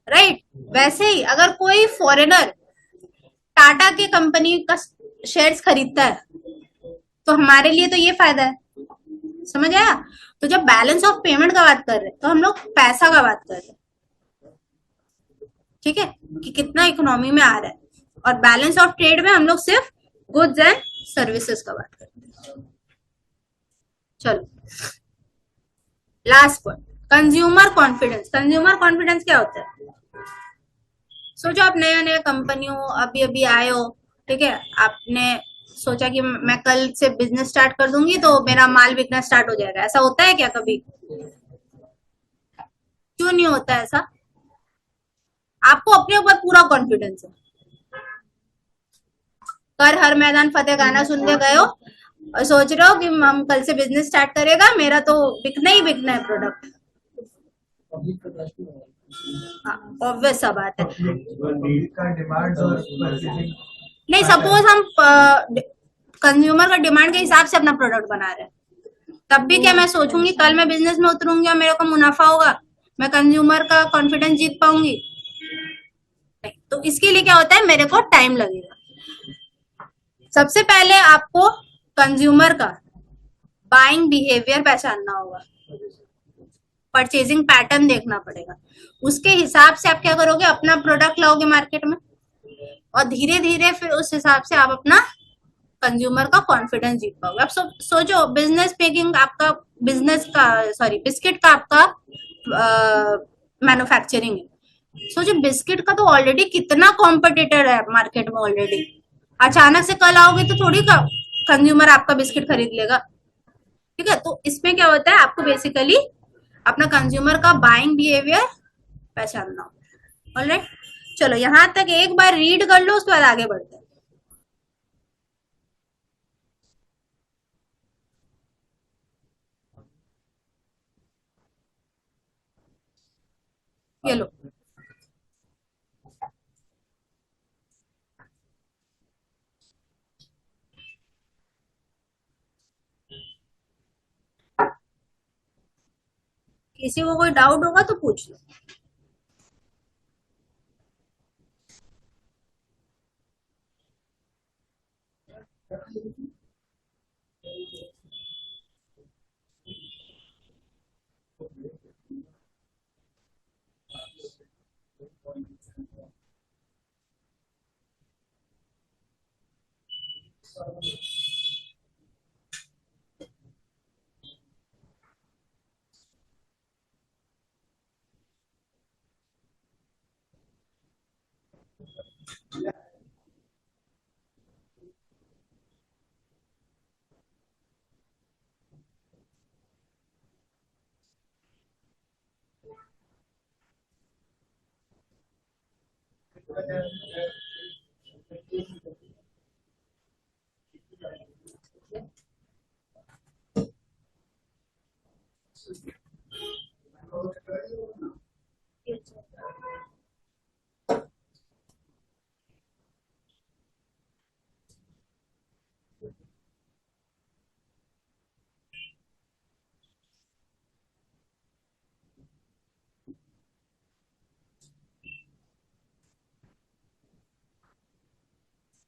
राइट। वैसे ही अगर कोई फॉरेनर टाटा के कंपनी का शेयर्स खरीदता है तो हमारे लिए तो ये फायदा है, समझ आया। तो जब बैलेंस ऑफ पेमेंट का बात कर रहे हैं तो हम लोग पैसा का बात कर रहे हैं, ठीक है, कि कितना इकोनॉमी में आ रहा है। और बैलेंस ऑफ ट्रेड में हम लोग सिर्फ गुड्स एंड सर्विसेज का बात करते हैं। चलो last point, consumer confidence. Consumer confidence क्या होता है? सोचो आप नया नया कंपनी हो, अभी अभी आए हो, ठीक है, आपने सोचा कि मैं कल से बिजनेस स्टार्ट कर दूंगी तो मेरा माल बिकना स्टार्ट हो जाएगा। ऐसा होता है क्या कभी? क्यों नहीं होता ऐसा? आपको अपने ऊपर पूरा कॉन्फिडेंस है, कर हर मैदान फतेह गाना सुन के गए हो और सोच रहे हो कि हम कल से बिजनेस स्टार्ट करेगा, मेरा तो बिकना ही बिकना है प्रोडक्ट। हाँ, ऑब्वियस सा बात है। का डिमांड और परचेजिंग नहीं, सपोज हम कंज्यूमर का डिमांड के हिसाब से अपना प्रोडक्ट बना रहे हैं, तब भी क्या मैं सोचूंगी कल मैं बिजनेस में उतरूंगी और मेरे को मुनाफा होगा, मैं कंज्यूमर का कॉन्फिडेंस जीत पाऊंगी? नहीं। तो इसके लिए क्या होता है, मेरे को टाइम लगेगा। सबसे पहले आपको कंज्यूमर का बाइंग बिहेवियर पहचानना होगा, परचेजिंग पैटर्न देखना पड़ेगा, उसके हिसाब से आप क्या करोगे, अपना प्रोडक्ट लाओगे मार्केट में और धीरे धीरे फिर उस हिसाब से आप अपना कंज्यूमर का कॉन्फिडेंस जीत पाओगे। आप सोचो बिजनेस मेकिंग आपका, बिजनेस का सॉरी बिस्किट का आपका मैन्युफैक्चरिंग है। सोचो बिस्किट का तो ऑलरेडी कितना कॉम्पिटिटर है मार्केट में ऑलरेडी, अचानक से कल आओगे तो थोड़ी का कंज्यूमर आपका बिस्किट खरीद लेगा, ठीक है। तो इसमें क्या होता है, आपको बेसिकली अपना कंज्यूमर का बाइंग बिहेवियर पहचानना हो। ऑलराइट, चलो यहां तक एक बार रीड कर लो, उसके बाद आगे बढ़ते हैं। ये लो, किसी को कोई डाउट होगा तो पूछ लो।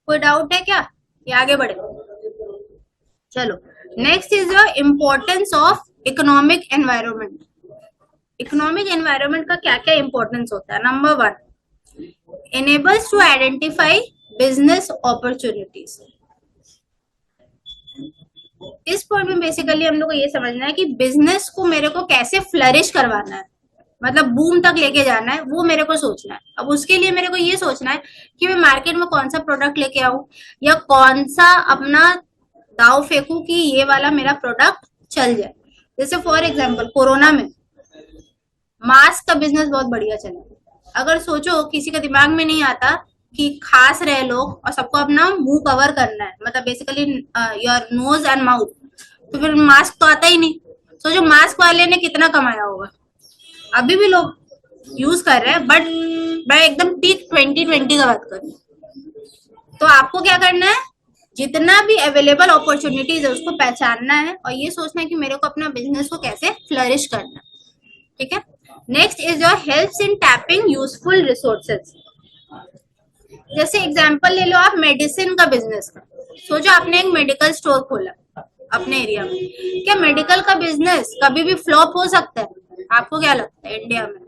कोई डाउट है क्या, ये आगे बढ़े? चलो next is the importance of economic environment. Economic environment का क्या क्या इंपॉर्टेंस होता है? Number 1, enables to identify business opportunities। इस पॉइंट में बेसिकली हम लोग को ये समझना है कि बिजनेस को मेरे को कैसे फ्लरिश करवाना है, मतलब बूम तक लेके जाना है, वो मेरे को सोचना है। अब उसके लिए मेरे को ये सोचना है कि मैं मार्केट में कौन सा प्रोडक्ट लेके आऊं या कौन सा अपना दाव फेंकू कि ये वाला मेरा प्रोडक्ट चल जाए। जैसे फॉर एग्जांपल कोरोना में मास्क का बिजनेस बहुत बढ़िया चला। अगर सोचो किसी का दिमाग में नहीं आता कि खास रहे लोग और सबको अपना मुंह कवर करना है, मतलब basically your nose and mouth, तो फिर मास्क तो आता ही नहीं। सोचो मास्क वाले ने कितना कमाया होगा। अभी भी लोग यूज कर रहे हैं, बट मैं एकदम पीक 2020 का बात करूं तो आपको क्या करना है, जितना भी अवेलेबल अपॉर्चुनिटीज है उसको पहचानना है और ये सोचना है कि मेरे को अपना बिजनेस को कैसे फ्लरिश करना है, ठीक है। Next is your helps in tapping useful resources. जैसे एग्जांपल ले लो आप मेडिसिन का बिजनेस का, सोचो आपने एक मेडिकल स्टोर खोला अपने एरिया में, क्या मेडिकल का बिजनेस कभी भी फ्लॉप हो सकता है? आपको क्या लगता है इंडिया में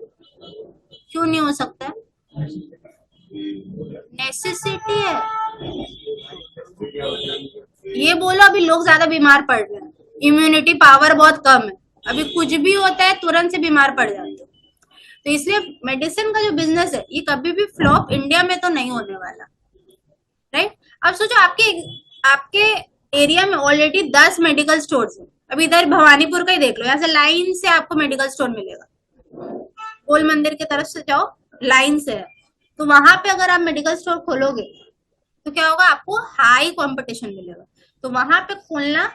क्यों नहीं हो सकता है? नेसेसिटी है। ये बोलो अभी लोग ज्यादा बीमार पड़ रहे हैं, इम्यूनिटी पावर बहुत कम है, अभी कुछ भी होता है तुरंत से बीमार पड़ जाते हैं। तो इसलिए मेडिसिन का जो बिजनेस है ये कभी भी फ्लॉप इंडिया में तो नहीं होने वाला, राइट। अब सोचो आपके आपके एरिया में ऑलरेडी 10 मेडिकल स्टोर्स हैं, अभी इधर भवानीपुर का ही देख लो, यहाँ से लाइन से आपको मेडिकल स्टोर मिलेगा, गोल मंदिर की तरफ से जाओ लाइन से है, तो वहां पे अगर आप मेडिकल स्टोर खोलोगे तो क्या होगा, आपको हाई कंपटीशन मिलेगा, तो वहां पे खोलना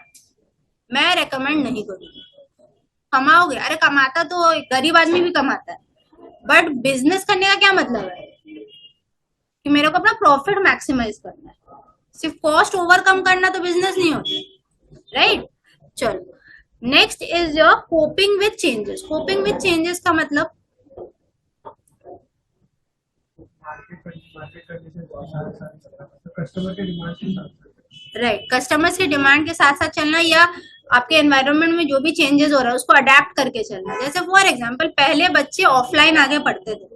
मैं रेकमेंड नहीं करूंगी। कमाओगे, अरे कमाता तो गरीब आदमी भी कमाता है, बट बिजनेस करने का क्या मतलब है कि मेरे को अपना प्रॉफिट मैक्सिमाइज करना है, सिर्फ कॉस्ट ओवरकम करना तो बिजनेस नहीं होता, राइट। चलो next is your coping with changes. Coping with changes का मतलब मार्केट कंडीशन कस्टमर के डिमांड के साथ, राइट, कस्टमर्स के डिमांड के साथ साथ चलना, या आपके एनवायरनमेंट में जो भी चेंजेस हो रहा है उसको अडेप्ट करके चलना। जैसे फॉर एग्जांपल पहले बच्चे ऑफलाइन आगे पढ़ते थे,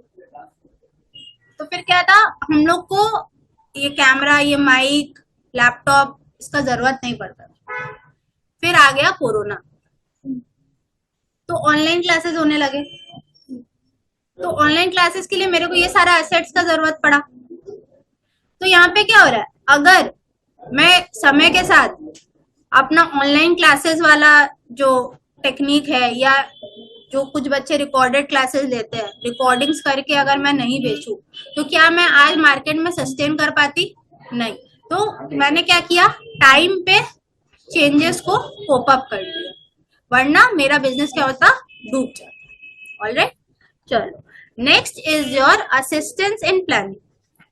तो फिर क्या था, हम लोग को ये कैमरा, ये माइक, लैपटॉप इसका जरूरत नहीं पड़ता। फिर आ गया कोरोना, तो ऑनलाइन क्लासेस होने लगे, तो ऑनलाइन क्लासेस के लिए मेरे को ये सारा एसेट्स का जरूरत पड़ा। तो यहाँ पे क्या हो रहा है, अगर मैं समय के साथ अपना ऑनलाइन क्लासेस वाला जो टेक्निक है, या जो कुछ बच्चे रिकॉर्डेड क्लासेस लेते हैं, रिकॉर्डिंग्स करके अगर मैं नहीं बेचूं, तो क्या मैं आज मार्केट में सस्टेन कर पाती? नहीं। तो मैंने क्या किया, टाइम पे चेंजेस को कोप अप कर दिया, वरना मेरा बिजनेस क्या होता, डूब जाता। ऑलराइट, चलो next is your assistance in planning.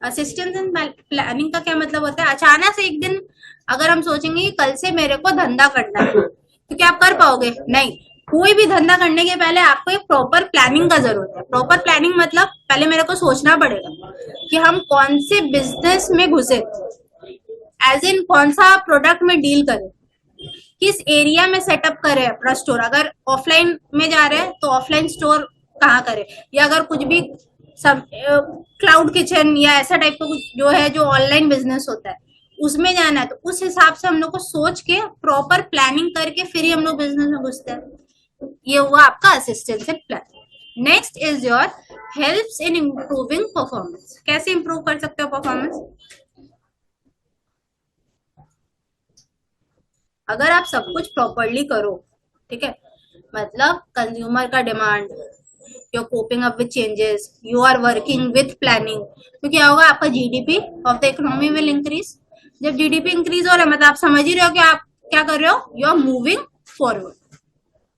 Assistance in planning का क्या मतलब होता है, अचानक से एक दिन अगर हम सोचेंगे कि कल से मेरे को धंधा करना है, तो क्या आप कर पाओगे? नहीं। कोई भी धंधा करने के पहले आपको एक प्रॉपर प्लानिंग का जरूरत है। प्रॉपर प्लानिंग मतलब पहले मेरे को सोचना पड़ेगा कि हम कौन से बिजनेस में घुसे, एज इन कौन सा प्रोडक्ट में डील करें, किस एरिया में सेटअप करें अपना स्टोर। अगर ऑफलाइन में जा रहे हैं तो ऑफलाइन स्टोर कहाँ करें, या अगर कुछ भी सब क्लाउड किचन या ऐसा टाइप का कुछ जो है जो ऑनलाइन बिजनेस होता है उसमें जाना है, तो उस हिसाब से हम लोग को सोच के प्रॉपर प्लानिंग करके फिर ही हम लोग बिजनेस में घुसते हैं। ये हुआ आपका assistance in planning. Next is your helps in improving performance. कैसे इंप्रूव कर सकते हो परफॉर्मेंस? अगर आप सब कुछ प्रॉपरली करो, ठीक है, मतलब कंज्यूमर का demand, you're coping up with changes, you are working with planning, तो क्या होगा, आपका GDP of the economy will increase. जब जीडीपी इंक्रीज हो रहा है मतलब आप समझ ही रहे हो कि आप क्या कर रहे हो, you are moving forward.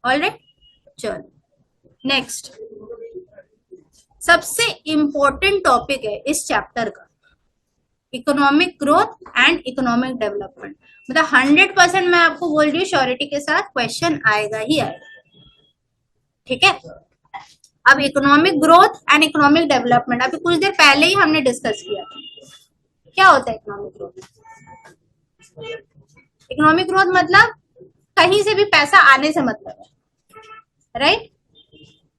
Alright, चलो नेक्स्ट सबसे इंपॉर्टेंट टॉपिक है इस चैप्टर का, economic growth and economic development. मतलब 100% मैं आपको बोल रही हूँ श्योरिटी के साथ क्वेश्चन आएगा ही आएगा, ठीक है। अब economic growth and economic development अभी कुछ देर पहले ही हमने डिस्कस किया था। क्या होता है इकोनॉमिक ग्रोथ? इकोनॉमिक ग्रोथ मतलब कहीं से भी पैसा आने से मतलब है, राइट।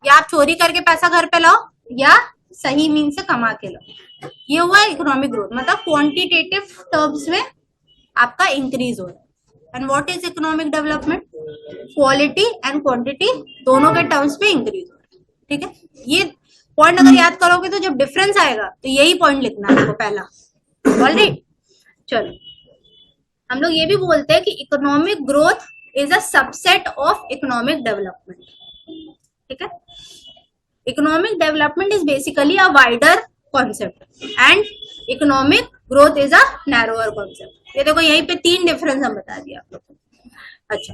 या आप चोरी करके पैसा घर पे लाओ या सही मीन से कमा के लाओ, ये हुआ इकोनॉमिक ग्रोथ। मतलब क्वांटिटेटिव टर्म्स में आपका इंक्रीज हो रहा है। And what is economic development? Quality and quantity दोनों के टर्म्स पे इंक्रीज हो रहा है, ठीक है। ये पॉइंट अगर याद करोगे तो जब डिफरेंस आएगा तो यही पॉइंट लिखना है आपको पहला। ऑलराइट, चलो हम लोग ये भी बोलते हैं कि economic growth is a subset of economic development, ठीक है। Economic development is basically a wider concept and economic growth is a narrower concept. ये देखो यहीं पे 3 डिफरेंस हम बता दिए आप लोग को। अच्छा,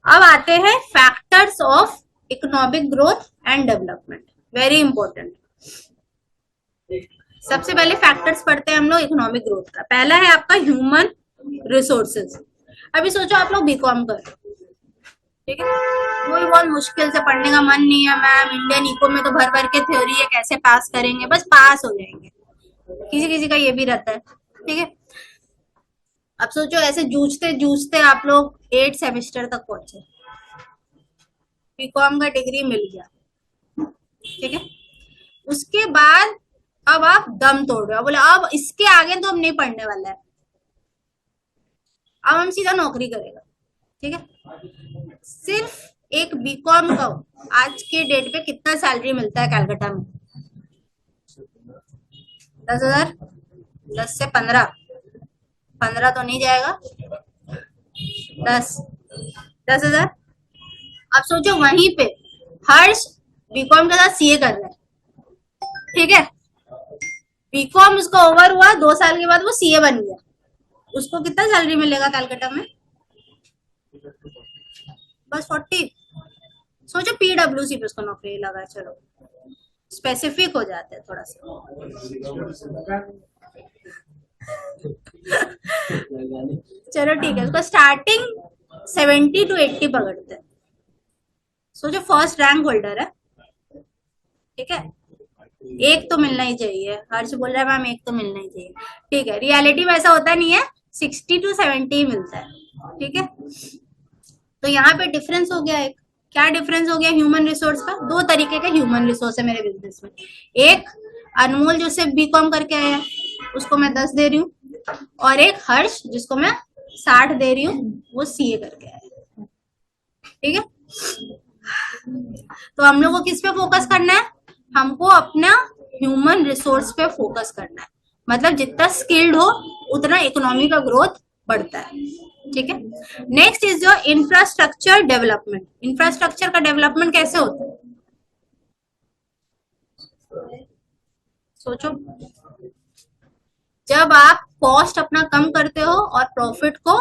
अब आते हैं factors of economic growth and development, very important. सबसे पहले फैक्टर्स पढ़ते हैं हम लोग इकोनॉमिक ग्रोथ का। पहला है आपका ह्यूमन रिसोर्सेज। अभी सोचो आप लोग बीकॉम कर, ठीक है, वो भी बहुत मुश्किल से, पढ़ने का मन नहीं है मैम, इंडियन इको में तो भर भर के थ्योरी है, कैसे पास करेंगे, बस पास हो जाएंगे। किसी किसी का ये भी रहता है, ठीक है। अब सोचो ऐसे जूझते जूझते आप लोग 8 सेमेस्टर तक पहुंचे, बीकॉम का डिग्री मिल गया, ठीक है। उसके बाद अब आप दम तोड़ रहे हो, बोले अब इसके आगे तो हम नहीं पढ़ने वाला है, अब हम सीधा नौकरी करेगा, ठीक है। सिर्फ एक बीकॉम का आज के डेट पे कितना सैलरी मिलता है कलकत्ता में? 10,000, 10 से 15, 15 तो नहीं जाएगा, 10, 10,000। अब सोचो वहीं पे हर्ष बीकॉम के साथ सीए कर रहा है, ठीक है। बीकॉम उसका ओवर हुआ, 2 साल के बाद वो सीए बन गया, उसको कितना सैलरी मिलेगा कलकत्ता में? बस 40। सोचो पीडब्ल्यूसी पे उसको नौकरी लगा, चलो स्पेसिफिक हो जाते हैं थोड़ा सा। चलो ठीक है, उसको स्टार्टिंग 70 to 80 पकड़ते हैं। सोचो फर्स्ट रैंक होल्डर है, ठीक है, एक तो मिलना ही चाहिए। हर्ष बोल रहा है मैम एक तो मिलना ही चाहिए, ठीक है। रियलिटी में ऐसा होता नहीं है, 60 to 70 मिलता है, ठीक है। तो यहाँ पे डिफरेंस हो गया एक, क्या डिफरेंस हो गया ह्यूमन रिसोर्स का? 2 तरीके का ह्यूमन रिसोर्स है मेरे बिजनेस में। एक अनमोल जो सिर्फ बीकॉम करके आया, उसको मैं 10 दे रही हूँ, और एक हर्ष जिसको मैं 60 दे रही हूँ, वो सीए करके आया, ठीक है। तो हम लोग को किस पे फोकस करना है? हमको अपना ह्यूमन रिसोर्स पे फोकस करना है, मतलब जितना स्किल्ड हो उतना इकोनॉमी का ग्रोथ बढ़ता है, ठीक है। Next is your infrastructure development. Infrastructure का डेवलपमेंट कैसे होता है? सोचो, जब आप कॉस्ट अपना कम करते हो और प्रॉफिट को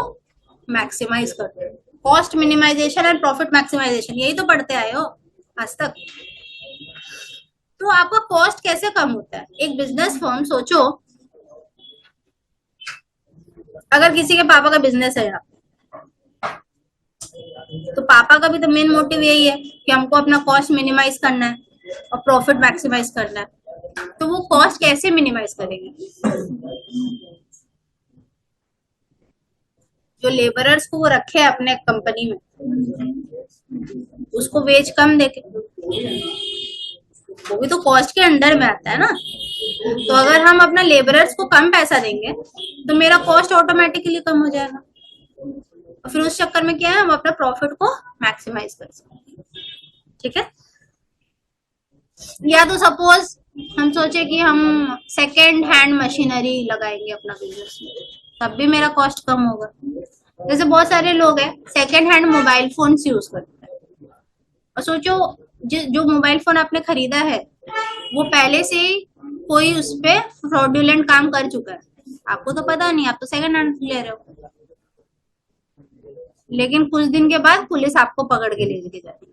मैक्सिमाइज करते हो, cost minimisation and profit maximisation, यही तो पढ़ते आए हो आज तक। तो आपका कॉस्ट कैसे कम होता है? एक बिजनेस फर्म, सोचो अगर किसी के पापा का बिजनेस है, तो पापा का भी तो मेन मोटिव यही है कि हमको अपना कॉस्ट मिनिमाइज करना है और प्रॉफिट मैक्सिमाइज करना है। तो वो कॉस्ट कैसे मिनिमाइज करेंगे? जो लेबरर्स को वो रखे हैं अपने कंपनी में, उसको वेज कम देके, वो भी तो कॉस्ट के अंडर में आता है ना। तो अगर हम अपना लेबरर्स को कम पैसा देंगे तो मेरा कॉस्ट ऑटोमेटिकली कम हो जाएगा, और फिर उस चक्कर में क्या है, हम अपना प्रॉफिट को मैक्सिमाइज कर सकते हैं, ठीक है। या तो सपोज हम सोचे कि हम सेकेंड हैंड मशीनरी लगाएंगे अपना बिजनेस में, तब भी मेरा कॉस्ट कम होगा। जैसे बहुत सारे लोग हैं second hand mobile phone use करते हैं, और सोचो जो मोबाइल फोन आपने खरीदा है वो पहले से ही कोई उस पे फ्रॉडुलेंट काम कर चुका है, आपको तो पता नहीं, आप तो सेकंड हैंड ले रहे हो, लेकिन कुछ दिन के बाद पुलिस आपको पकड़ के ले जाती है।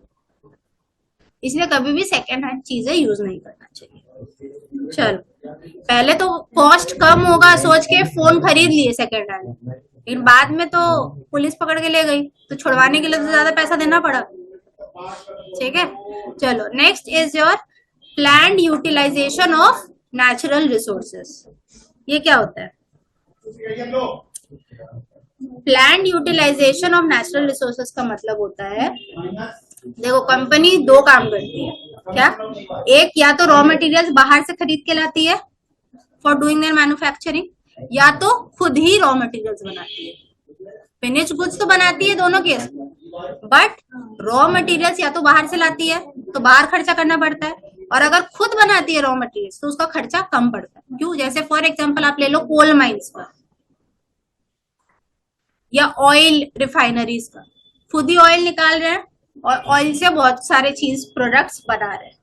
इसलिए कभी भी सेकंड हैंड चीजें यूज नहीं करना चाहिए। चलो, पहले तो कॉस्ट कम होगा सोच के फोन खरीद लिए सेकंड हैंड, लेकिन बाद में तो पुलिस पकड़ के ले गई, तो छुड़वाने के लिए तो ज्यादा पैसा देना पड़ा, ठीक है। चलो, next is your planned utilisation of natural resources. ये क्या होता है? Planned utilisation of natural resources का मतलब होता है, देखो कंपनी 2 काम करती है, क्या? एक, या तो रॉ मटेरियल्स बाहर से खरीद के लाती है फॉर डूइंग देयर मैन्युफैक्चरिंग, या तो खुद ही रॉ मटेरियल्स बनाती है। फिनिश्ड गुड्स तो बनाती है दोनों केस, बट रॉ मटेरियल्स या तो बाहर से लाती है तो बाहर खर्चा करना पड़ता है, और अगर खुद बनाती है रॉ मटेरियल्स तो उसका खर्चा कम पड़ता है। क्यों? जैसे फॉर एग्जांपल आप ले लो कोल माइंस का या ऑयल रिफाइनरीज का, खुद ही ऑयल निकाल रहे हैं और ऑयल से बहुत सारे चीज प्रोडक्ट्स बना रहे हैं।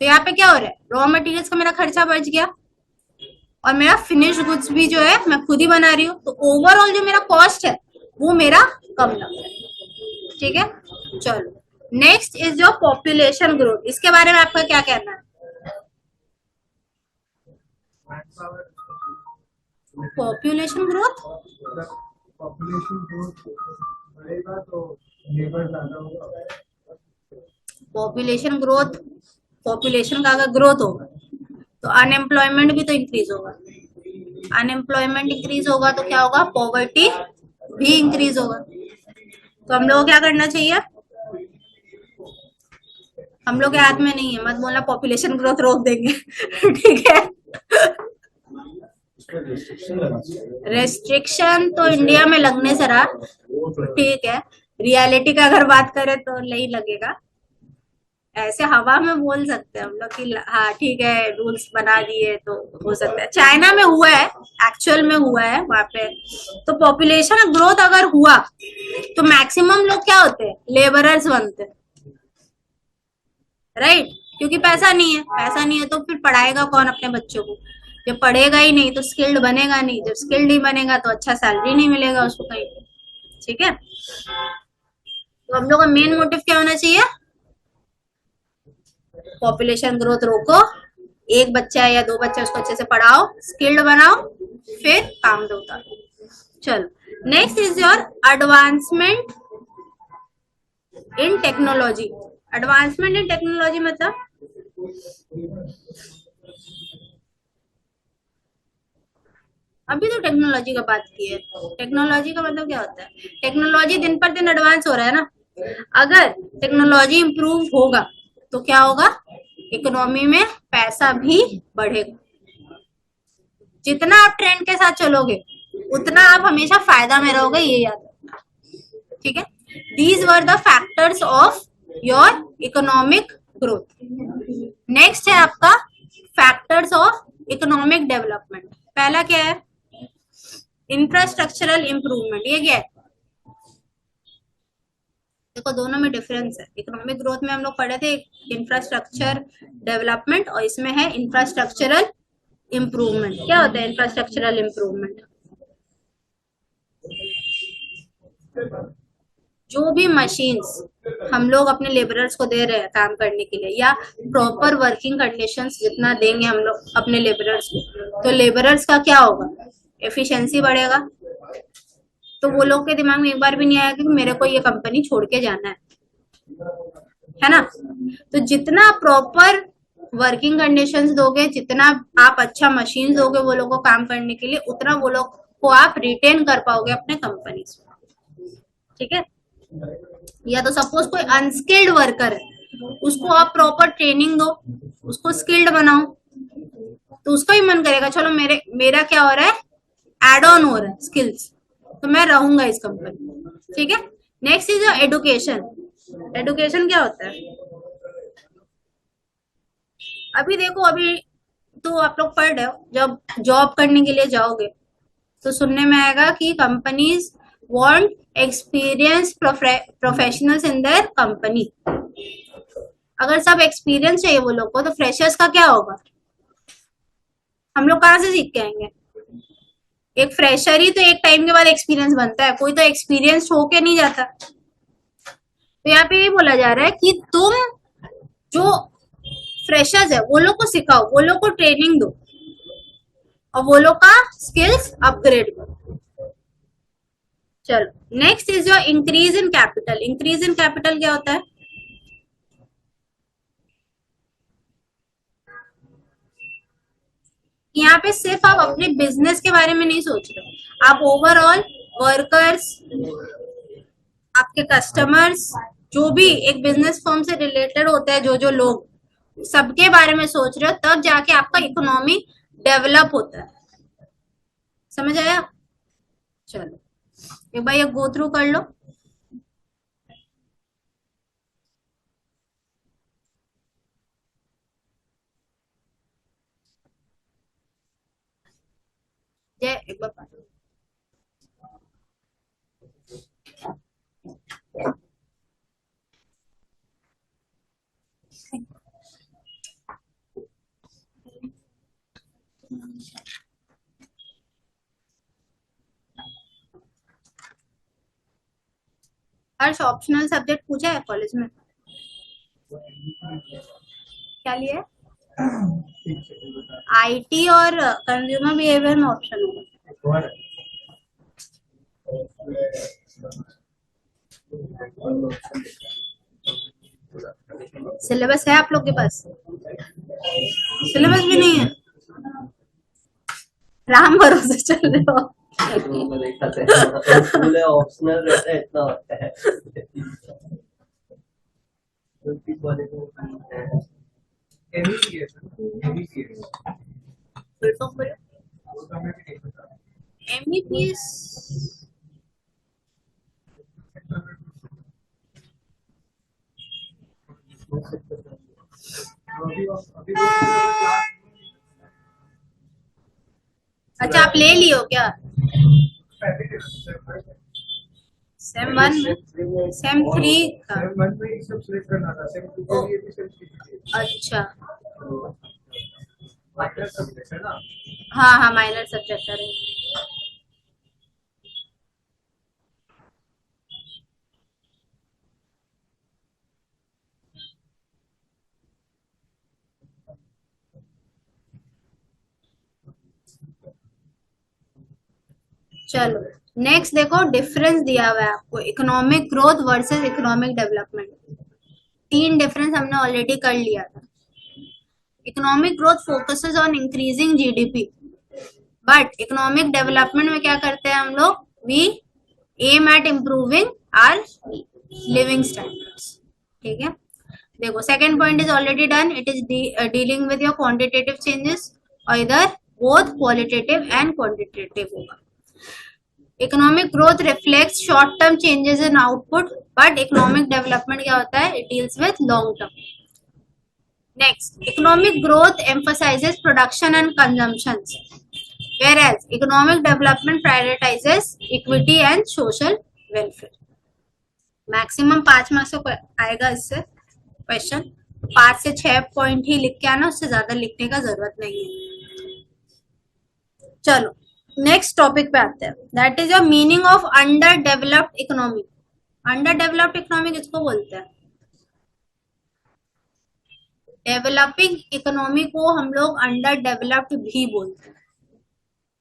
तो यहाँ पे क्या हो रहा है, रॉ मटेरियल्स का मेरा खर्चा बच गया और मेरा फिनिश्ड गुड्स भी जो है मैं खुद ही बना रही हूँ, तो ओवरऑल जो मेरा कॉस्ट है वो मेरा कम लग रहा है, ठीक है। चलो, next is your population growth. इसके बारे में आपका क्या कहना है? पॉपुलेशन ग्रोथ, पॉपुलेशन ग्रोथ बढ़ेगा तो लेबर ज्यादा होगा। पॉपुलेशन ग्रोथ, पॉपुलेशन का अगर ग्रोथ होगा तो अनएम्प्लॉयमेंट भी तो इंक्रीज होगा, अनएम्प्लॉयमेंट इंक्रीज होगा तो क्या होगा, पॉवर्टी भी इंक्रीज होगा। तो हम लोग को क्या करना चाहिए, हम लोग के हाथ में नहीं है, मत बोलना पॉपुलेशन ग्रोथ रोक देंगे ठीक है। रेस्ट्रिक्शन तो इंडिया में लगने से रहा, ठीक है, रियलिटी का अगर बात करें तो नहीं लगेगा। ऐसे हवा में बोल सकते हैं हम लोग कि हाँ ठीक है रूल्स बना दिए तो हो सकता है। चाइना में हुआ है, एक्चुअल में हुआ है वहां पे। तो पॉपुलेशन ग्रोथ अगर हुआ तो मैक्सिमम लोग क्या होते हैं, लेबरर्स बनते हैं, राइट। क्योंकि पैसा नहीं है, पैसा नहीं है तो फिर पढ़ाएगा कौन अपने बच्चों को, जब पढ़ेगा ही नहीं तो स्किल्ड बनेगा नहीं, जब स्किल्ड नहीं बनेगा तो अच्छा सैलरी नहीं मिलेगा उसको कहीं पे, ठीक है। तो हम लोग का मेन मोटिव क्या होना चाहिए, पॉपुलेशन ग्रोथ रोको, एक बच्चा या दो बच्चा उसको अच्छे से पढ़ाओ, स्किल्ड बनाओ, फिर काम दो उतारो। चलो next is your advancement in technology. Advancement in technology मतलब अभी तो टेक्नोलॉजी का बात की है, टेक्नोलॉजी का मतलब क्या होता है, टेक्नोलॉजी दिन पर दिन एडवांस हो रहा है ना। अगर टेक्नोलॉजी इंप्रूव होगा तो क्या होगा, इकोनॉमी में पैसा भी बढ़ेगा। जितना आप ट्रेंड के साथ चलोगे उतना आप हमेशा फायदा में रहोगे, ये याद रखना, ठीक है। These were the factors of your economic growth. Next है आपका फैक्टर्स ऑफ इकोनॉमिक डेवलपमेंट। पहला क्या है, इंफ्रास्ट्रक्चरल इंप्रूवमेंट। ये क्या है, देखो दोनों में डिफरेंस है। इकोनॉमिक ग्रोथ में हम लोग पढ़े थे इंफ्रास्ट्रक्चर डेवलपमेंट और इसमें है इंफ्रास्ट्रक्चरल इंप्रूवमेंट। क्या होता है इंफ्रास्ट्रक्चरल इंप्रूवमेंट, जो भी मशीन्स हम लोग अपने लेबरर्स को दे रहे हैं काम करने के लिए, या प्रॉपर वर्किंग कंडीशंस जितना देंगे हम लोग अपने लेबरर्स को, तो लेबरर्स का क्या होगा, एफिशिएंसी बढ़ेगा। तो वो लोग के दिमाग में एक बार भी नहीं आएगा कि मेरे को ये कंपनी छोड़ के जाना है ना। तो जितना प्रॉपर वर्किंग कंडीशंस दोगे, जितना आप अच्छा मशीन दोगे वो लोग को काम करने के लिए, उतना वो लोग को आप रिटेन कर पाओगे अपने कंपनी में, ठीक है। या तो सपोज कोई अनस्किल्ड वर्कर है, उसको आप प्रॉपर ट्रेनिंग दो, उसको स्किल्ड बनाओ, तो उसका ही मन करेगा चलो मेरा क्या हो रहा है, एड ऑन हो रहा है स्किल्स, तो मैं रहूंगा इस कंपनी में, ठीक है। Next is education. एडुकेशन क्या होता है, अभी देखो अभी तो आप लोग पढ़ रहे हो, जब जॉब करने के लिए जाओगे तो सुनने में आएगा कि companies want experience professionals in their company. अगर सब एक्सपीरियंस चाहिए वो लोग को तो फ्रेशर्स का क्या होगा, हम लोग कहाँ से सीख के आएंगे। एक फ्रेशर ही तो एक टाइम के बाद एक्सपीरियंस बनता है, कोई तो एक्सपीरियंस होके नहीं जाता। तो यहाँ पे ये बोला जा रहा है कि तुम जो फ्रेशर्स है वो लोग को सिखाओ, वो लोग को ट्रेनिंग दो और वो लोग का स्किल्स अपग्रेड करो। चलो next is your increase in capital. Increase in capital क्या होता है, यहाँ पे सिर्फ आप अपने बिजनेस के बारे में नहीं सोच रहे हो, आप ओवरऑल वर्कर्स, आपके कस्टमर्स, जो भी एक बिजनेस फर्म से रिलेटेड होते हैं, जो जो लोग, सबके बारे में सोच रहे हो, तब जाके आपका इकोनॉमी डेवलप होता है। समझ आया, चलो एक बार ये गो थ्रू कर लो। जय एक बार पढ़ो। हर्ष ऑप्शनल सब्जेक्ट पूछा है कॉलेज में, क्या लिया है, आईटी और कंज्यूमर बिहेवियर में ऑप्शन होगा। सिलेबस है आप लोग के पास, सिलेबस भी नहीं है, राम भरोसे चल रहे हो। तो देखा था स्कूल है ऑप्शनल रहता है इतना होता है MEPS MEPS फिर तो बोलो वो तो हमें भी नहीं पता एमबीपीएस अभी अभी वो क्लास अच्छा आप ले लियो क्या पहले सेम वन सेम थ्री का सेम वन में ही सब सिलेक्ट करना था सेम टू के लिए भी सेम थ्री अच्छा माइनर सब्जेक्ट है ना हाँ हाँ माइनर सब्जेक्ट है चलो नेक्स्ट देखो डिफरेंस दिया हुआ है आपको economic growth versus economic development तीन डिफरेंस हमने ऑलरेडी कर लिया था economic growth focuses on increasing GDP but economic development में क्या करते हैं हम लोग we aim at improving our living standards ठीक है देखो second point is already done it is dealing with your quantitative changes और इधर बोथ क्वालिटेटिव एंड क्वांटिटेटिव होगा economic growth reflects short term changes in output but economic development क्या होता है it deals with long term next economic growth emphasises production and consumption whereas economic development prioritizes equity and social welfare maximum 5 marks से आएगा इससे question 5 से 6 point ही लिख के आना उससे ज्यादा लिखने का जरूरत नहीं है चलो नेक्स्ट टॉपिक पे आते हैं that is your meaning of under developed economy under developed economy किसको बोलते हैं डेवलपिंग इकोनॉमी को हम लोग अंडर डेवलप्ड भी बोलते हैं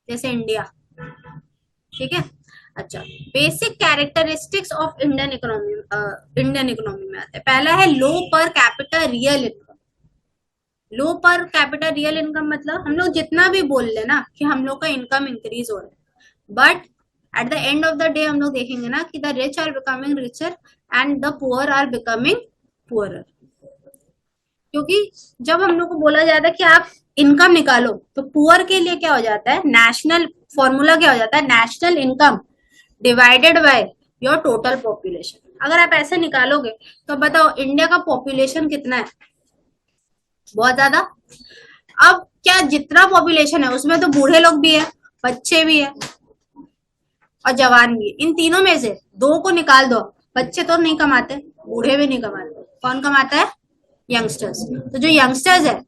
जैसे इंडिया ठीक है अच्छा basic characteristics of Indian economy में आते हैं पहला है लो पर कैपिटा रियल इनकम लो पर कैपिटा रियल इनकम मतलब हम लोग जितना भी बोल ले ना कि हम लोग का इनकम इंक्रीज हो रहा है but at the end of the day हम लोग देखेंगे ना कि the rich are becoming richer and the poor are becoming poorer क्योंकि जब हम लोग को बोला जाता है कि आप इनकम निकालो तो पुअर के लिए क्या हो जाता है नेशनल फॉर्मूला क्या हो जाता है national income divided by your total population अगर आप ऐसे निकालोगे तो बताओ इंडिया का पॉपुलेशन कितना है बहुत ज्यादा अब क्या जितना पॉपुलेशन है उसमें तो बूढ़े लोग भी है बच्चे भी है और जवान भी है इन तीनों में से दो को निकाल दो बच्चे तो नहीं कमाते बूढ़े भी नहीं कमाते कौन कमाता है यंगस्टर्स तो जो यंगस्टर्स है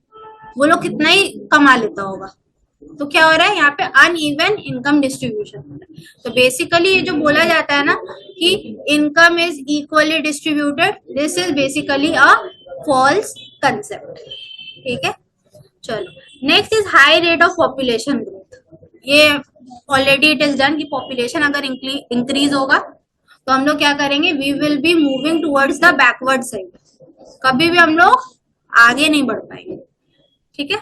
वो लोग कितना ही कमा लेता होगा तो क्या हो रहा है यहाँ पे अनइवन इनकम डिस्ट्रीब्यूशन हो रहा है तो बेसिकली ये जो बोला जाता है ना कि income is equally distributed this is basically a false concept ठीक है चलो next is high rate of population growth ये ऑलरेडी इट इज डन कि पॉपुलेशन अगर इंक्रीज होगा तो हम लोग क्या करेंगे we will be moving towards the backward side कभी भी हम लोग आगे नहीं बढ़ पाएंगे ठीक है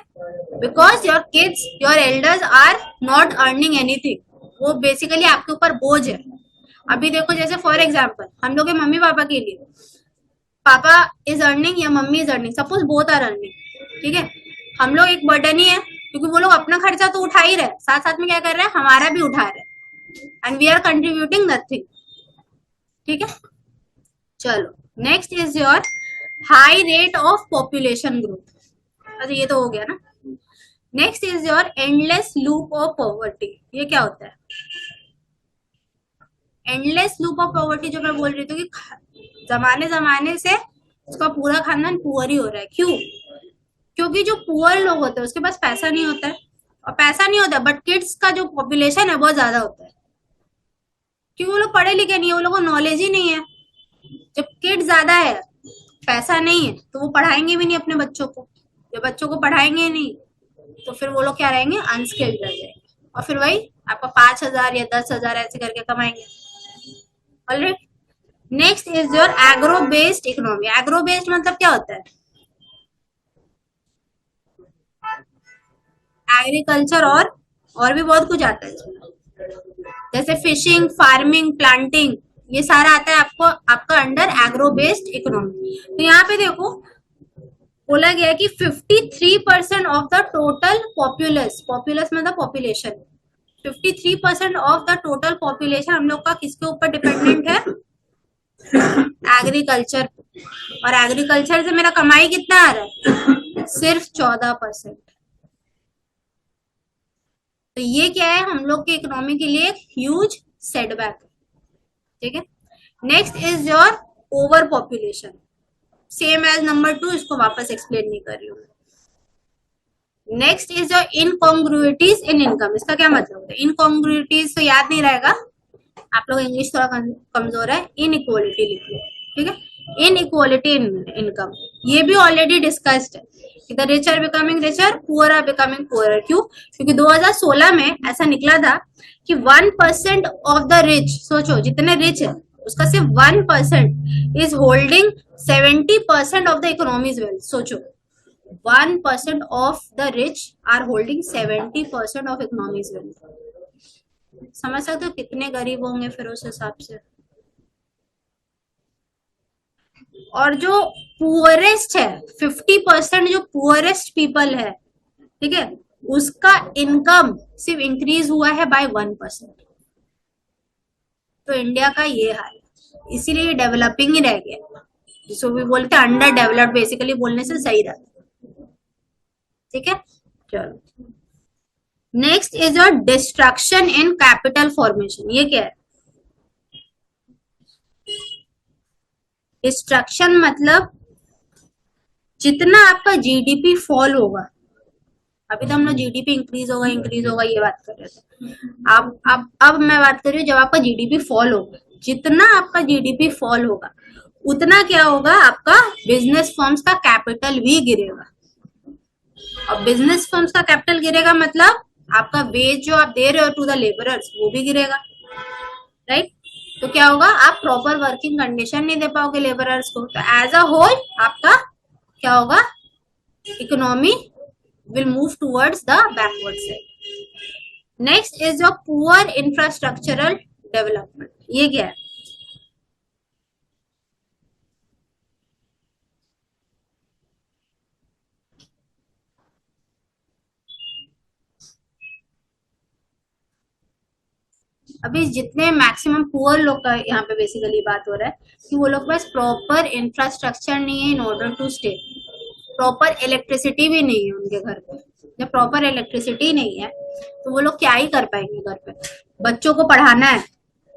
because your kids your elders are not earning anything वो बेसिकली आपके ऊपर बोझ है अभी देखो जैसे फॉर एग्जाम्पल हम लोग के मम्मी पापा के लिए पापा इज अर्निंग या mummy is earning suppose both are earning ठीक है हम लोग एक बर्डन ही है क्योंकि वो लोग अपना खर्चा तो उठा ही रहे साथ साथ में क्या कर रहे हैं हमारा भी उठा रहे and we are contributing nothing ठीक है चलो next is your high rate of population growth अच्छा ये तो हो गया ना next is your endless loop of poverty ये क्या होता है एंडलेस लूप ऑफ पॉवर्टी जो मैं बोल रही थी कि जमाने से उसका पूरा खानदान पुअर ही हो रहा है क्यों क्योंकि जो पुअर लोग होते हैं उसके पास पैसा नहीं होता है और पैसा नहीं होता बट किड्स का जो पॉपुलेशन है बहुत ज्यादा होता है क्योंकि वो लोग पढ़े लिखे नहीं है वो लोगों को नॉलेज ही नहीं है जब किड ज्यादा है पैसा नहीं है तो वो पढ़ाएंगे भी नहीं अपने बच्चों को जब बच्चों को पढ़ाएंगे नहीं तो फिर वो लोग क्या रहेंगे अनस्किल्ड रह जाएंगे और फिर वही आपका 5,000 या 10,000 ऐसे करके कमाएंगे alright next is your agro based economy agro based मतलब क्या होता है एग्रीकल्चर और और भी बहुत कुछ आता है इसमें, जैसे फिशिंग, फार्मिंग, प्लांटिंग, ये सारा आता है आपको आपका अंडर एग्रो बेस्ड इकोनॉमी। तो यहाँ पे देखो बोला गया है कि 53% of the total populace, populace मतलब population, 53% of the total population हम लोग का किसके ऊपर डिपेंडेंट है, एग्रीकल्चर। और एग्रीकल्चर से मेरा कमाई कितना आ रहा है, सिर्फ 14%। तो ये क्या है, हम लोग के इकोनॉमी के लिए एक ह्यूज सेटबैक, ठीक है। Next is your over population, same as number 2, इसको वापस एक्सप्लेन नहीं कर रही हूँ। Next is your incongruities in income. इसका क्या मतलब है, इनकॉन्ग्रुइटीज तो याद नहीं रहेगा, आप लोग इंग्लिश थोड़ा कमजोर है, इनइक्वालिटी लिखिए, ठीक है। इनइक्वालिटी इन इनकम, ये भी ऑलरेडी डिस्कस्ड है कि the rich are becoming richer, poor are becoming poor. क्यों, क्योंकि 2016 में ऐसा निकला था कि 1% ऑफ द रिच, सोचो जितने रिच है उसका सिर्फ 1% is holding 70% of the economy's wealth. सोचो 1% of the rich are holding 70% of economy's wealth. समझ सकते हो कितने गरीब होंगे फिर उस हिसाब से। और जो पुअरेस्ट है, 50% जो पुअरेस्ट पीपल है, ठीक है, उसका इनकम सिर्फ इंक्रीज हुआ है बाय 1%। तो इंडिया का ये हाल है, इसीलिए डेवलपिंग ही रह गया, जिसको भी बोलते हैं अंडर डेवलप्ड, बेसिकली बोलने से सही रहता, ठीक है। चलो next is your destruction in capital formation. ये क्या है, डिस्ट्रक्शन मतलब जितना आपका जीडीपी फॉल होगा, अभी तो हम लोग जीडीपी इंक्रीज होगा ये बात कर रहे थे, अब मैं बात कर रही हूँ जब आपका जीडीपी फॉल होगा, जितना आपका जीडीपी फॉल होगा उतना क्या होगा, आपका बिजनेस फर्म्स का कैपिटल भी गिरेगा। और बिजनेस फर्म्स का कैपिटल गिरेगा मतलब आपका वेज जो आप दे रहे हो टू द लेबरर्स वो भी गिरेगा, राइट। तो क्या होगा, आप प्रॉपर वर्किंग कंडीशन नहीं दे पाओगे लेबरर्स को, तो एज अ होल आपका क्या होगा, economy will move towards the backward side. Next is your poor infrastructural development. ये क्या है, अभी जितने मैक्सिमम पुअर लोग का यहाँ पे बेसिकली बात हो रहा है कि वो लोग के पास प्रॉपर इंफ्रास्ट्रक्चर नहीं है in order to stay, proper electricity भी नहीं है उनके घर पे। जब प्रॉपर इलेक्ट्रिसिटी नहीं है तो वो लोग क्या ही कर पाएंगे घर पे, बच्चों को पढ़ाना है,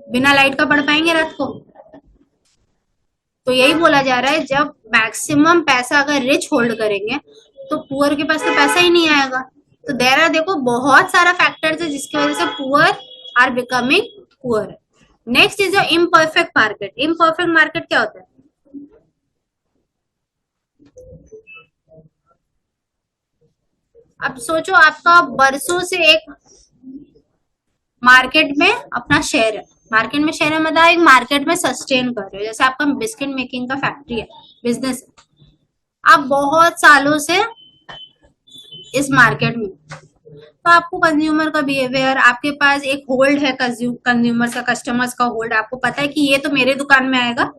बिना लाइट का पढ़ पाएंगे रात को। तो यही बोला जा रहा है जब मैक्सिमम पैसा अगर रिच होल्ड करेंगे तो पुअर के पास तो पैसा ही नहीं आएगा। तो देर आर, देखो बहुत सारा फैक्टर्स है जिसकी वजह से poor are becoming poor. Next is your imperfect market. Imperfect market क्या होता है, अब सोचो आपका बरसों से एक मार्केट में अपना शेयर है, मार्केट में शेयर है मतलब एक मार्केट में सस्टेन कर रहे हो, जैसे आपका बिस्किट मेकिंग का फैक्ट्री है, बिजनेस, आप बहुत सालों से इस मार्केट में, तो आपको कंज्यूमर का बिहेवियर, आपके पास एक होल्ड है कंज्यूमर का, कस्टमर्स का होल्ड, आपको पता है कि ये तो मेरे दुकान में आएगा,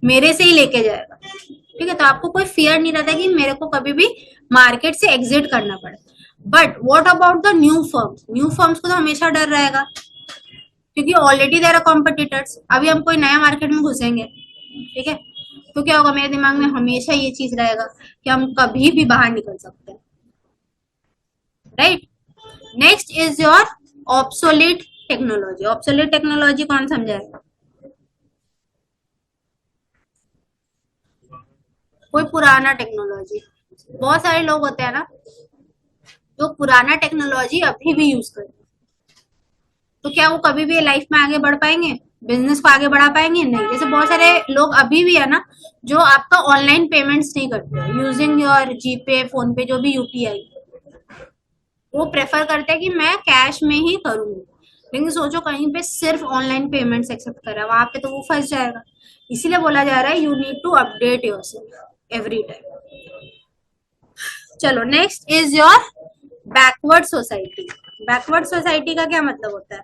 मेरे से ही लेके जाएगा, ठीक है। तो आपको कोई फियर नहीं रहता कि मेरे को कभी भी मार्केट से एग्जिट करना पड़े। But what about the new firms, new firms को तो हमेशा डर रहेगा क्योंकि ऑलरेडी देयर आर कॉम्पिटिटर्स। अभी हम कोई नया मार्केट में घुसेंगे, ठीक है, तो क्या होगा, मेरे दिमाग में हमेशा ये चीज रहेगा कि हम कभी भी बाहर निकल सकते हैं, right. Next is your obsolete technology. Obsolete technology कौन समझाएगा, कोई पुराना टेक्नोलॉजी। बहुत सारे लोग होते हैं ना जो पुराना टेक्नोलॉजी अभी भी यूज करते हैं, तो क्या वो कभी भी लाइफ में आगे बढ़ पाएंगे, बिजनेस को आगे बढ़ा पाएंगे, नहीं। जैसे बहुत सारे लोग अभी भी है ना जो आपका ऑनलाइन पेमेंट्स नहीं करते, यूजिंग योर जीपे, फोन पे, जो भी यूपीआई, वो प्रेफर करते हैं कि मैं कैश में ही करूंगी। लेकिन सोचो कहीं पे सिर्फ ऑनलाइन पेमेंट्स एक्सेप्ट कर रहा है, वहां पे तो वो फंस जाएगा। इसीलिए बोला जा रहा है you need to update yourself every time. चलो next is your backward society. Backward society का क्या मतलब होता है?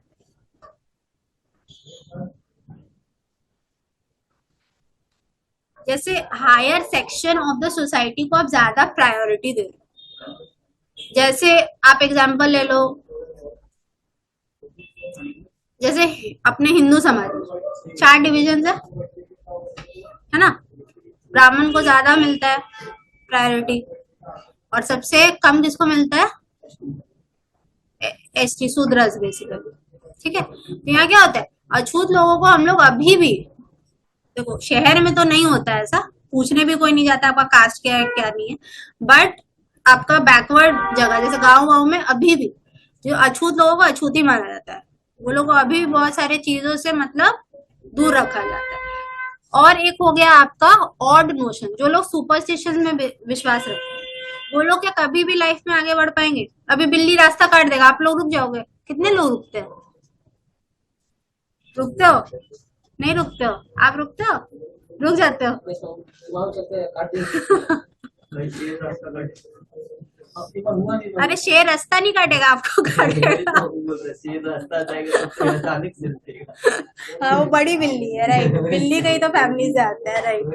जैसे higher section of the society को आप ज्यादा प्रायोरिटी दे रहे हो। जैसे आप एग्जांपल ले लो, जैसे अपने हिंदू समाज में 4 डिविजन है ना, ब्राह्मण को ज्यादा मिलता है प्रायोरिटी और सबसे कम किसको मिलता है? ST Shudras basically. ठीक है, तो यहाँ क्या होता है, अछूत लोगों को हम लोग अभी भी, देखो शहर में तो नहीं होता है ऐसा, पूछने भी कोई नहीं जाता आपका कास्ट क्या है क्या नहीं है, बट आपका बैकवर्ड जगह जैसे गांव में अभी भी जो अछूत लोगों को अछूत ही माना जाता है, वो लोग को अभी भी बहुत सारे चीजों से मतलब दूर रखा जाता है। और एक हो गया आपका ऑड नोशन, जो लोग सुपरस्टिशन में विश्वास रखते हैं, वो लोग क्या कभी भी लाइफ में आगे बढ़ पाएंगे? अभी बिल्ली रास्ता काट देगा, आप लोग रुक जाओगे? कितने लोग रुकते हैं? रुकते हो? नहीं रुकते हो? आप रुकते हो? रुक जाते हो? अरे शेर रास्ता नहीं काटेगा, आपको काटेगा। हाँ वो बड़ी बिल्ली है, राइट, बिल्ली कहीं तो फैमिली से आता है, राइट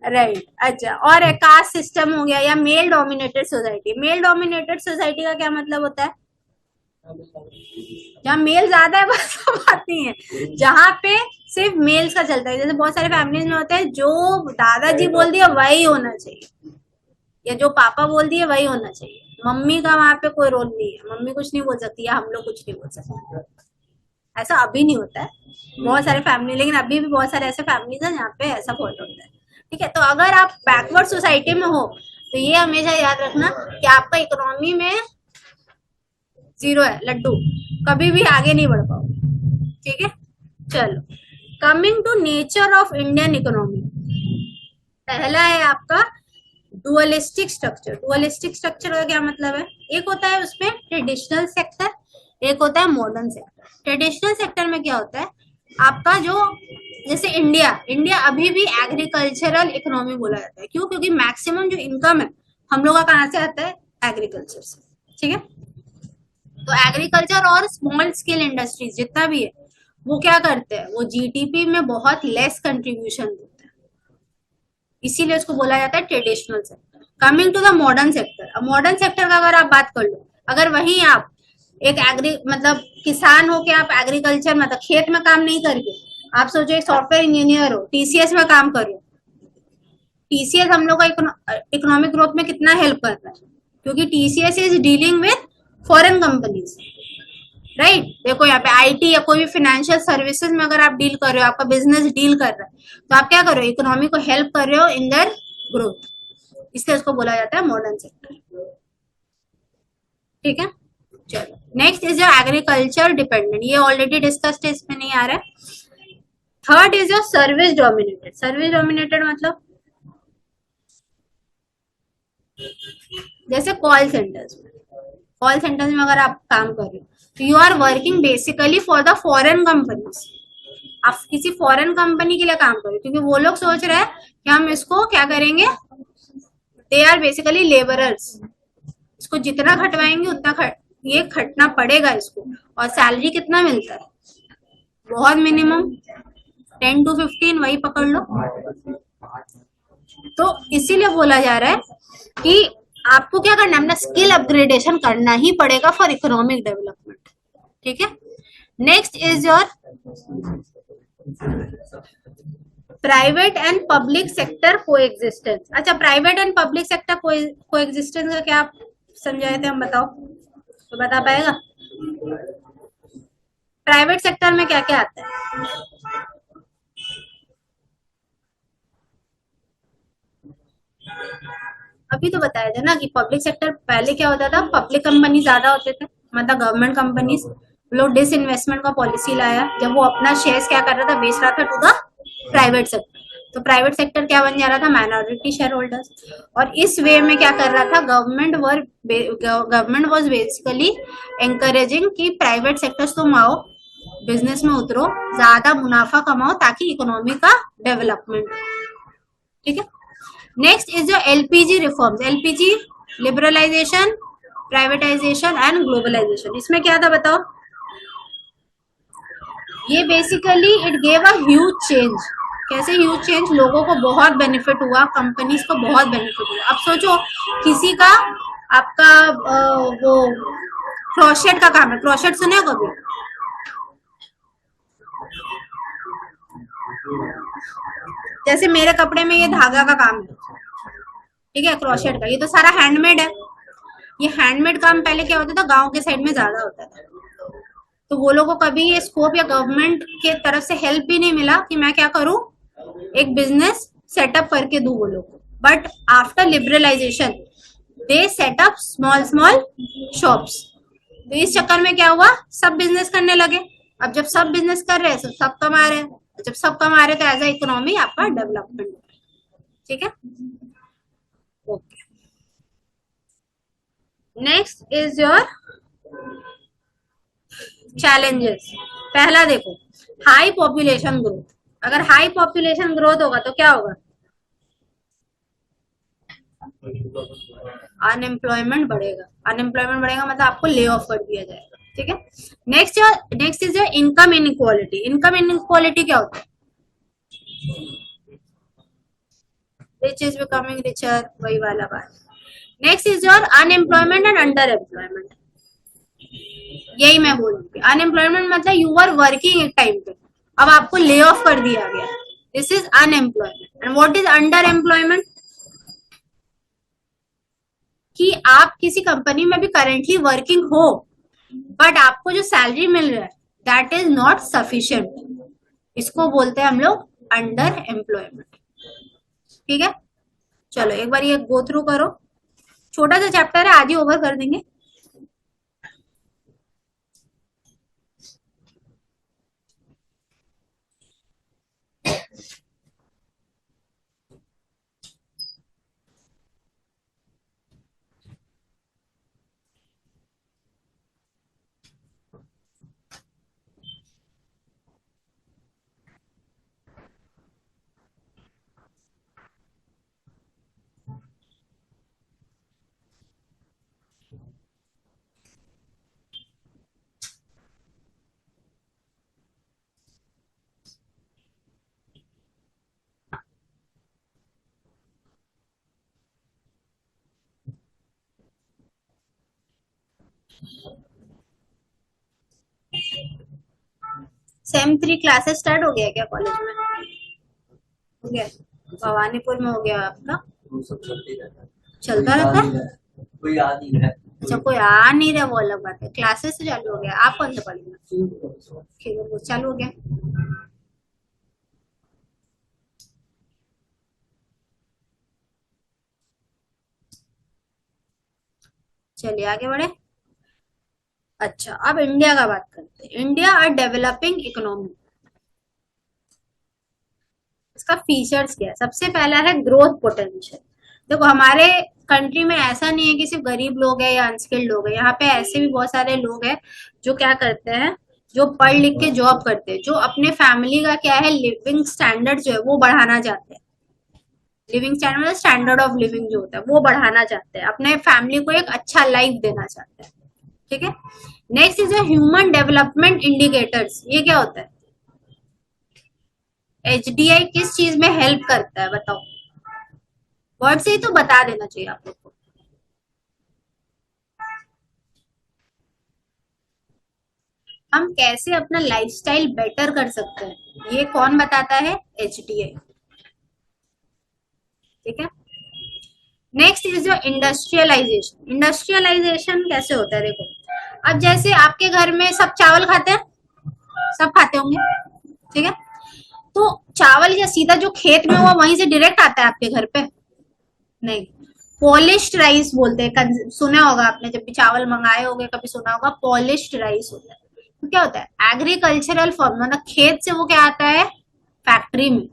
राइट। अच्छा, और कास्ट सिस्टम हो गया या male dominated society. Male dominated society का क्या मतलब होता है? जहाँ मेल ज्यादा है बस बात नहीं है, जहाँ पे सिर्फ मेल्स का चलता है। जैसे बहुत सारे फैमिलीज में होते हैं जो दादाजी बोल दिया वही होना चाहिए, या जो पापा बोल दिए वही होना चाहिए, मम्मी का वहां पे कोई रोल नहीं है, मम्मी कुछ नहीं बोल सकती या हम लोग कुछ नहीं बोल सकते। ऐसा अभी नहीं होता है बहुत सारे फैमिली, लेकिन अभी भी बहुत सारे ऐसे फैमिलीज हैं जहाँ पे ऐसा फॉलो होता है। ठीक है, तो अगर आप बैकवर्ड सोसाइटी में हो तो ये हमेशा याद रखना कि आपका इकोनॉमी में 0 है, लड्डू, कभी भी आगे नहीं बढ़ पाओ। ठीक है, चलो coming to nature of Indian economy. पहला है आपका डुअलिस्टिक स्ट्रक्चर। डुअलिस्टिक स्ट्रक्चर का क्या मतलब है? एक होता है उसमें ट्रेडिशनल सेक्टर, एक होता है मॉडर्न सेक्टर। ट्रेडिशनल सेक्टर में क्या होता है आपका, जो जैसे इंडिया अभी भी एग्रीकल्चरल इकोनॉमी बोला जाता है। क्यों? क्योंकि मैक्सिमम जो इनकम है हम लोग का कहाँ से आता है? एग्रीकल्चर से। ठीक है, तो एग्रीकल्चर और स्मॉल स्केल इंडस्ट्रीज जितना भी है वो क्या करते हैं, वो जीडीपी में बहुत लेस कंट्रीब्यूशन देते हैं, इसीलिए उसको बोला जाता है traditional sector. Coming to the modern sector. अब मॉडर्न सेक्टर का अगर आप बात कर लो, अगर वहीं आप एक मतलब किसान हो के आप एग्रीकल्चर मतलब खेत में काम नहीं करके आप सोचो एक सॉफ्टवेयर इंजीनियर हो, टीसीएस में काम कर रहे हो। टीसीएस हम लोग का इकोनॉमिक ग्रोथ में कितना हेल्प कर रहा है, क्योंकि TCS is dealing with foreign companies, right. देखो यहाँ पे आईटी या कोई भी फाइनेंशियल सर्विसेज में अगर आप डील कर रहे हो, आपका बिजनेस डील कर रहा है, तो आप क्या कर रहे हो? इकोनॉमी को हेल्प कर रहे हो इन देयर ग्रोथ, इसलिए उसको बोला जाता है मॉडर्न सेक्टर। ठीक है, चलो next is your agriculture dependent, ये ऑलरेडी डिस्कस्ड है, इसमें नहीं आ रहा है। Third is your service dominated. Service dominated मतलब जैसे कॉल सेंटर्स में अगर आप काम कर रहे हो तो you are working basically for the foreign companies. आप किसी फॉरेन कंपनी के लिए काम कर रहे हो, क्योंकि वो लोग सोच रहे हैं कि हम इसको क्या करेंगे, दे आर बेसिकली लेबरर्स, इसको जितना खटवाएंगे उतना ये खटना पड़ेगा इसको। और सैलरी कितना मिलता है? बहुत मिनिमम 10 to 15, वही पकड़ लो। तो इसीलिए बोला जा रहा है कि आपको क्या करना है, अपना स्किल अपग्रेडेशन करना ही पड़ेगा फॉर इकोनॉमिक डेवलपमेंट। ठीक है, next is your private and public sector coexistence. अच्छा, private and public sector coexistence का क्या आप समझाए थे, हम बताओ तो बता पाएगा? प्राइवेट सेक्टर में क्या क्या आता है? अभी तो बताया था ना कि पब्लिक सेक्टर पहले क्या होता था, पब्लिक कंपनी ज्यादा होते थे, मतलब गवर्नमेंट कंपनीज। लोग डिसइन्वेस्टमेंट का पॉलिसी लाया, जब वो अपना शेयर्स क्या कर रहा था, बेच रहा था टू द प्राइवेट सेक्टर। तो प्राइवेट सेक्टर क्या बन जा रहा था, माइनॉरिटी शेयर होल्डर्स। और इस वे में क्या कर रहा था, गवर्नमेंट वाज बेसिकली एंकरेजिंग कि प्राइवेट सेक्टर्स तुम आओ, बिजनेस में उतरो, ज्यादा मुनाफा कमाओ ताकि इकोनॉमी का डेवलपमेंट हो। ठीक है, नेक्स्ट इज जो LPG reforms. LPG liberalisation, privatisation and globalisation. इसमें क्या था बताओ? ये basically it gave a huge change. कैसे ह्यूज चेंज? लोगों को बहुत बेनिफिट हुआ, कंपनीज को बहुत बेनिफिट हुआ। अब सोचो किसी का आपका वो क्रोशेट का काम है, क्रोशेट सुने हो कभी? जैसे मेरे कपड़े में ये धागा का काम है, ठीक है, क्रोशेट का, ये तो सारा हैंडमेड है। ये हैंडमेड काम पहले क्या होता था, गांव के साइड में ज्यादा होता था, तो वो लोगों को कभी ये स्कोप या गवर्नमेंट के तरफ से हेल्प भी नहीं मिला कि मैं क्या करूं, एक बिजनेस सेटअप करके दूं वो लोग को। But after liberalisation they set up small small shops. तो इस चक्कर में क्या हुआ, सब बिजनेस करने लगे। अब जब सब बिजनेस कर रहे हैं तो सब कमा रहे हैं, जब सब कमा रहे हैं तो एज ए इकोनॉमी आपका डेवलपमेंट हो रहा है। ठीक है, okay. Next is your challenges. पहला देखो, हाई पॉपुलेशन ग्रोथ। अगर हाई पॉपुलेशन ग्रोथ होगा तो क्या होगा? अनएम्प्लॉयमेंट बढ़ेगा। अनएम्प्लॉयमेंट बढ़ेगा मतलब आपको ले ऑफ कर दिया जाएगा। ठीक है, next is your income inequality. Income inequality क्या होता है? रिच इज बिकमिंग रिचर, वही वाला बात। Next is your unemployment and under employment. यही मैं बोल रही थी, अनएम्प्लॉयमेंट मतलब यू आर वर्किंग एक टाइम पे, अब आपको ले ऑफ कर दिया गया, this is unemployment. And what is under employment? कि आप किसी कंपनी में भी करेंटली वर्किंग हो बट आपको जो सैलरी मिल रहा है दैट इज नॉट सफिशिएंट, इसको बोलते हैं हम लोग अंडर एम्प्लॉयमेंट। ठीक है, चलो एक बार ये गो थ्रू करो, छोटा सा चैप्टर है, आज ही ओवर कर देंगे। सेम 3 क्लासेस स्टार्ट हो गया क्या कॉलेज में? हो गया, भवानीपुर में हो गया आपका? वो सब चलता रहता है? कोई याद नहीं है। अच्छा, कोई आ नहीं रहा वो अलग बात है, क्लासेस से चालू हो गया। आप कौन से कॉलेज में? ठीक है, वो चालू हो गया। चलिए आगे बढ़े। अच्छा, अब इंडिया का बात करते हैं। India a developing economy. इसका फीचर्स क्या है? सबसे पहला है ग्रोथ पोटेंशियल। देखो हमारे कंट्री में ऐसा नहीं है कि सिर्फ गरीब लोग हैं या अनस्किल्ड लोग हैं, यहाँ पे ऐसे भी बहुत सारे लोग हैं जो क्या करते हैं, जो पढ़ लिख के जॉब करते हैं, जो अपने फैमिली का क्या है, लिविंग स्टैंडर्ड जो है वो बढ़ाना चाहते हैं। Living standard, standard of living जो होता है वो बढ़ाना चाहते हैं, अपने फैमिली को एक अच्छा लाइफ देना चाहते हैं। ठीक है, next is human development indicators. ये क्या होता है? एचडीआई किस चीज में हेल्प करता है बताओ? वर्ड से ही तो बता देना चाहिए आप लोग को। हम कैसे अपना लाइफस्टाइल बेटर कर सकते हैं, ये कौन बताता है? एचडीआई। ठीक है, next is your industrialisation. Industrialisation कैसे होता है? देखो अब जैसे आपके घर में सब चावल खाते हैं, सब खाते होंगे, ठीक है, तो चावल या सीधा जो खेत में हुआ वहीं से डायरेक्ट आता है आपके घर पे? नहीं, पॉलिश्ड राइस बोलते हैं, सुना होगा आपने, जब भी चावल मंगाए होंगे कभी सुना होगा, पॉलिश्ड राइस होता है। तो क्या होता है? एग्रीकल्चरल फॉर्म, मतलब खेत से वो क्या आता है, फैक्ट्री में,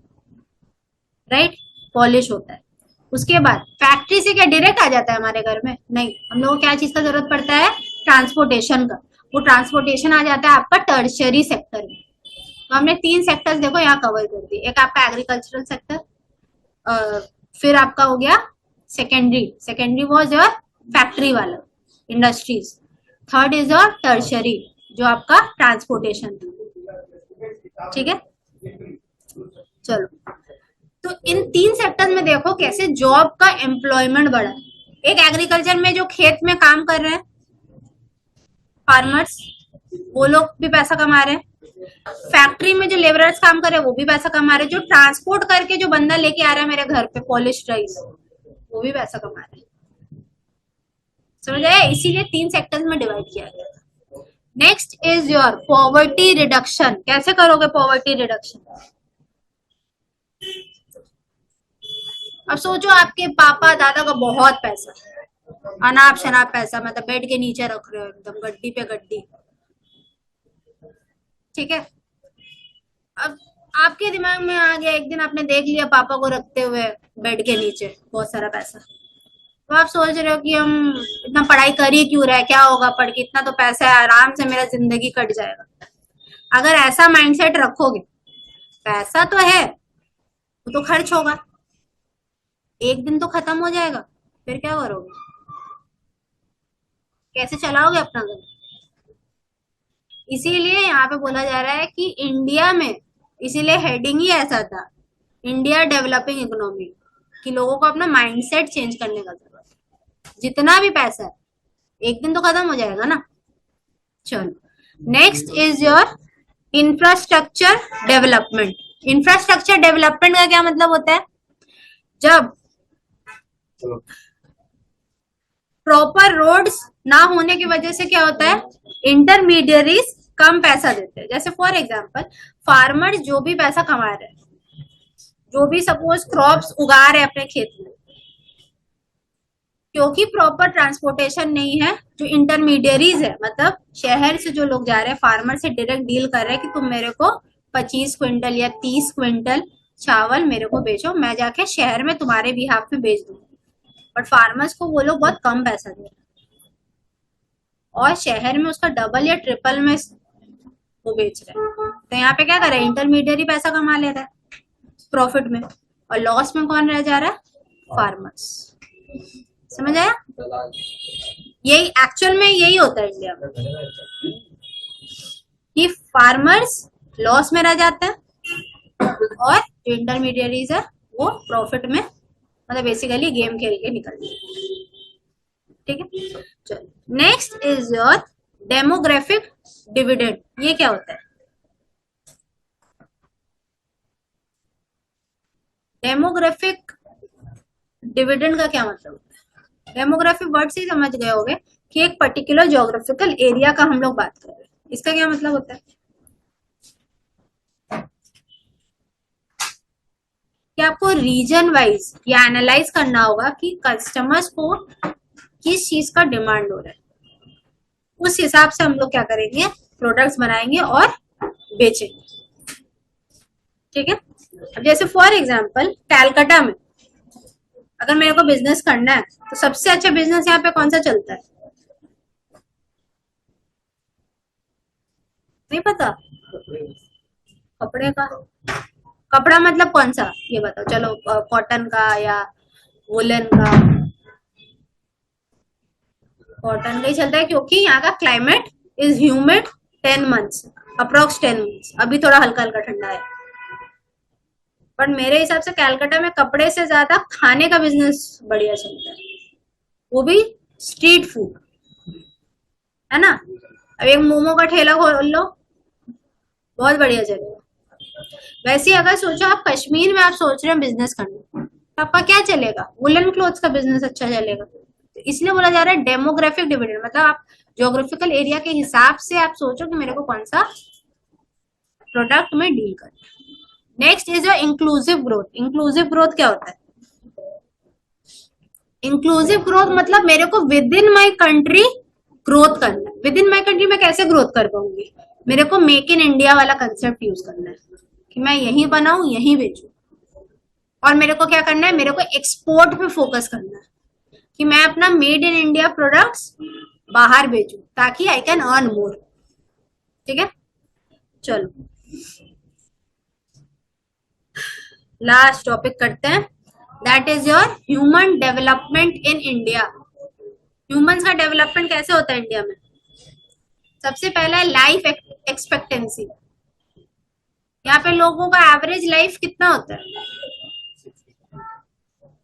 राइट, पॉलिश होता है। उसके बाद फैक्ट्री से क्या डायरेक्ट आ जाता है हमारे घर में? नहीं, हम लोगों को क्या चीज का जरूरत पड़ता है? ट्रांसपोर्टेशन का। वो ट्रांसपोर्टेशन आ जाता है आपका टर्शियरी सेक्टर में। तो हमने 3 सेक्टर्स देखो यहाँ कवर कर दिए। एक आपका एग्रीकल्चरल सेक्टर, फिर आपका हो गया secondary. Secondary was your factory वाला, industries. Third is your tertiary, जो आपका ट्रांसपोर्टेशन था। ठीक है, चलो, तो इन 3 सेक्टर में देखो कैसे जॉब का एम्प्लॉयमेंट बढ़ा है। एक एग्रीकल्चर में जो खेत में काम कर रहे हैं फार्मर्स, वो लोग भी पैसा कमा रहे हैं। फैक्ट्री में जो लेबरर्स काम कर रहे हैं वो भी पैसा कमा रहे हैं। जो ट्रांसपोर्ट करके जो बंदा लेके आ रहा है मेरे घर पे पॉलिश राइस, वो भी पैसा कमा रहे हैं। समझ आया? इसीलिए 3 सेक्टर्स में डिवाइड किया गया। Next is your poverty reduction. कैसे करोगे पॉवर्टी रिडक्शन? अब सोचो आपके पापा दादा का बहुत पैसा, अनाप शनाप पैसा, मतलब बेड के नीचे रख रहे हो एकदम गड्डी पे गड्डी। ठीक है, अब आपके दिमाग में आ गया, एक दिन आपने देख लिया पापा को रखते हुए बेड के नीचे बहुत सारा पैसा, तो आप सोच रहे हो कि हम इतना पढ़ाई कर ही क्यों रहे, क्या होगा पढ़ के, इतना तो पैसा है, आराम से मेरा जिंदगी कट जाएगा। अगर ऐसा माइंडसेट रखोगे, पैसा तो है वो तो खर्च होगा, एक दिन तो खत्म हो जाएगा, फिर क्या करोगे? कैसे चलाओगे अपना घर? इसीलिए यहाँ पे बोला जा रहा है कि इंडिया में, इसीलिए हेडिंग ही ऐसा था, इंडिया डेवलपिंग इकोनॉमी, कि लोगों को अपना माइंडसेट चेंज करने का जरूरत है। जितना भी पैसा है एक दिन तो खत्म हो जाएगा ना। चलो, next is your infrastructure development. Infrastructure development का क्या मतलब होता है? जब प्रॉपर रोड्स ना होने की वजह से क्या होता है, इंटरमीडियरीज कम पैसा देते हैं। जैसे फॉर एग्जांपल फार्मर्स जो भी पैसा कमा रहे हैं, जो भी सपोज क्रॉप्स उगा रहे हैं अपने खेत में, क्योंकि प्रॉपर ट्रांसपोर्टेशन नहीं है, जो इंटरमीडियरीज है, मतलब शहर से जो लोग जा रहे हैं फार्मर से डायरेक्ट डील कर रहे हैं कि तुम मेरे को 25 क्विंटल या 30 क्विंटल चावल मेरे को बेचो, मैं जाके शहर में तुम्हारे बिहाफ में बेच दूंगा। बट फार्मर्स को वो लोग बहुत कम पैसा दे रहे हैं और शहर में उसका डबल या ट्रिपल में वो बेच रहे हैं। तो यहाँ पे क्या कर रहे हैं, इंटरमीडियरी पैसा कमा ले रहा है प्रॉफिट में, और लॉस में कौन रह जा रहा है? फार्मर्स। समझ आया? यही एक्चुअल में यही होता है इंडिया में, कि फार्मर्स लॉस में रह जाते हैं और जो इंटरमीडियरीज है वो प्रॉफिट में, मतलब बेसिकली गेम खेल के निकलते हैं। ठीक है, चलो, next is your demographic dividend. ये क्या होता है? डेमोग्राफिक डिविडेंड का क्या मतलब होता है? डेमोग्राफी वर्ड से ही समझ गए होगे कि एक पर्टिकुलर ज्योग्राफिकल एरिया का हम लोग बात कर रहे हैं। इसका क्या मतलब होता है? कि आपको रीजन वाइज ये एनालाइज करना होगा कि कस्टमर्स को किस चीज का डिमांड हो रहा है, उस हिसाब से हम लोग क्या करेंगे, प्रोडक्ट्स बनाएंगे और बेचेंगे। ठीक है, अब जैसे फॉर एग्जांपल कैलकाटा में अगर मेरे को बिजनेस करना है तो सबसे अच्छा बिजनेस यहाँ पे कौन सा चलता है? नहीं पता? कपड़े का। कपड़ा मतलब कौन सा, ये बताओ। चलो, कॉटन का या वुलन का? कॉटन का ही चलता है क्योंकि यहाँ का climate is humid 10 months, approx 10 months. अभी थोड़ा हल्का हल्का ठंडा है, पर मेरे हिसाब से कैलकाटा में कपड़े से ज्यादा खाने का बिजनेस बढ़िया चलता है, वो भी स्ट्रीट फूड, है ना। अब एक मोमो का ठेला खोल लो, बहुत बढ़िया चलेगा। वैसे अगर सोचो आप कश्मीर में आप सोच रहे हो बिजनेस करना, तो आपका क्या चलेगा? वुलन क्लोथ्स का बिजनेस अच्छा चलेगा। तो इसलिए बोला जा रहा है डेमोग्राफिक डिविडेंड, मतलब आप ज्योग्राफिकल एरिया के हिसाब से आप सोचो कि मेरे को कौन सा प्रोडक्ट में डील करना है। Next is your inclusive growth. Inclusive growth क्या होता है? इंक्लूसिव ग्रोथ मतलब मेरे को with in my country growth करना है। विद इन माई कंट्री में कैसे ग्रोथ कर पाऊंगी? मेरे को मेक इन इंडिया वाला कंसेप्ट यूज करना है कि मैं यहीं बनाऊं यहीं बेचूं, और मेरे को क्या करना है, मेरे को एक्सपोर्ट पे फोकस करना है कि मैं अपना मेड इन इंडिया प्रोडक्ट्स बाहर बेचूं ताकि आई कैन अर्न मोर। ठीक है, चलो लास्ट टॉपिक करते हैं, that is your human development in India. Humans का डेवलपमेंट कैसे होता है इंडिया में? सबसे पहला लाइफ एक्सपेक्टेंसी। यहाँ पे लोगों का एवरेज लाइफ कितना होता है?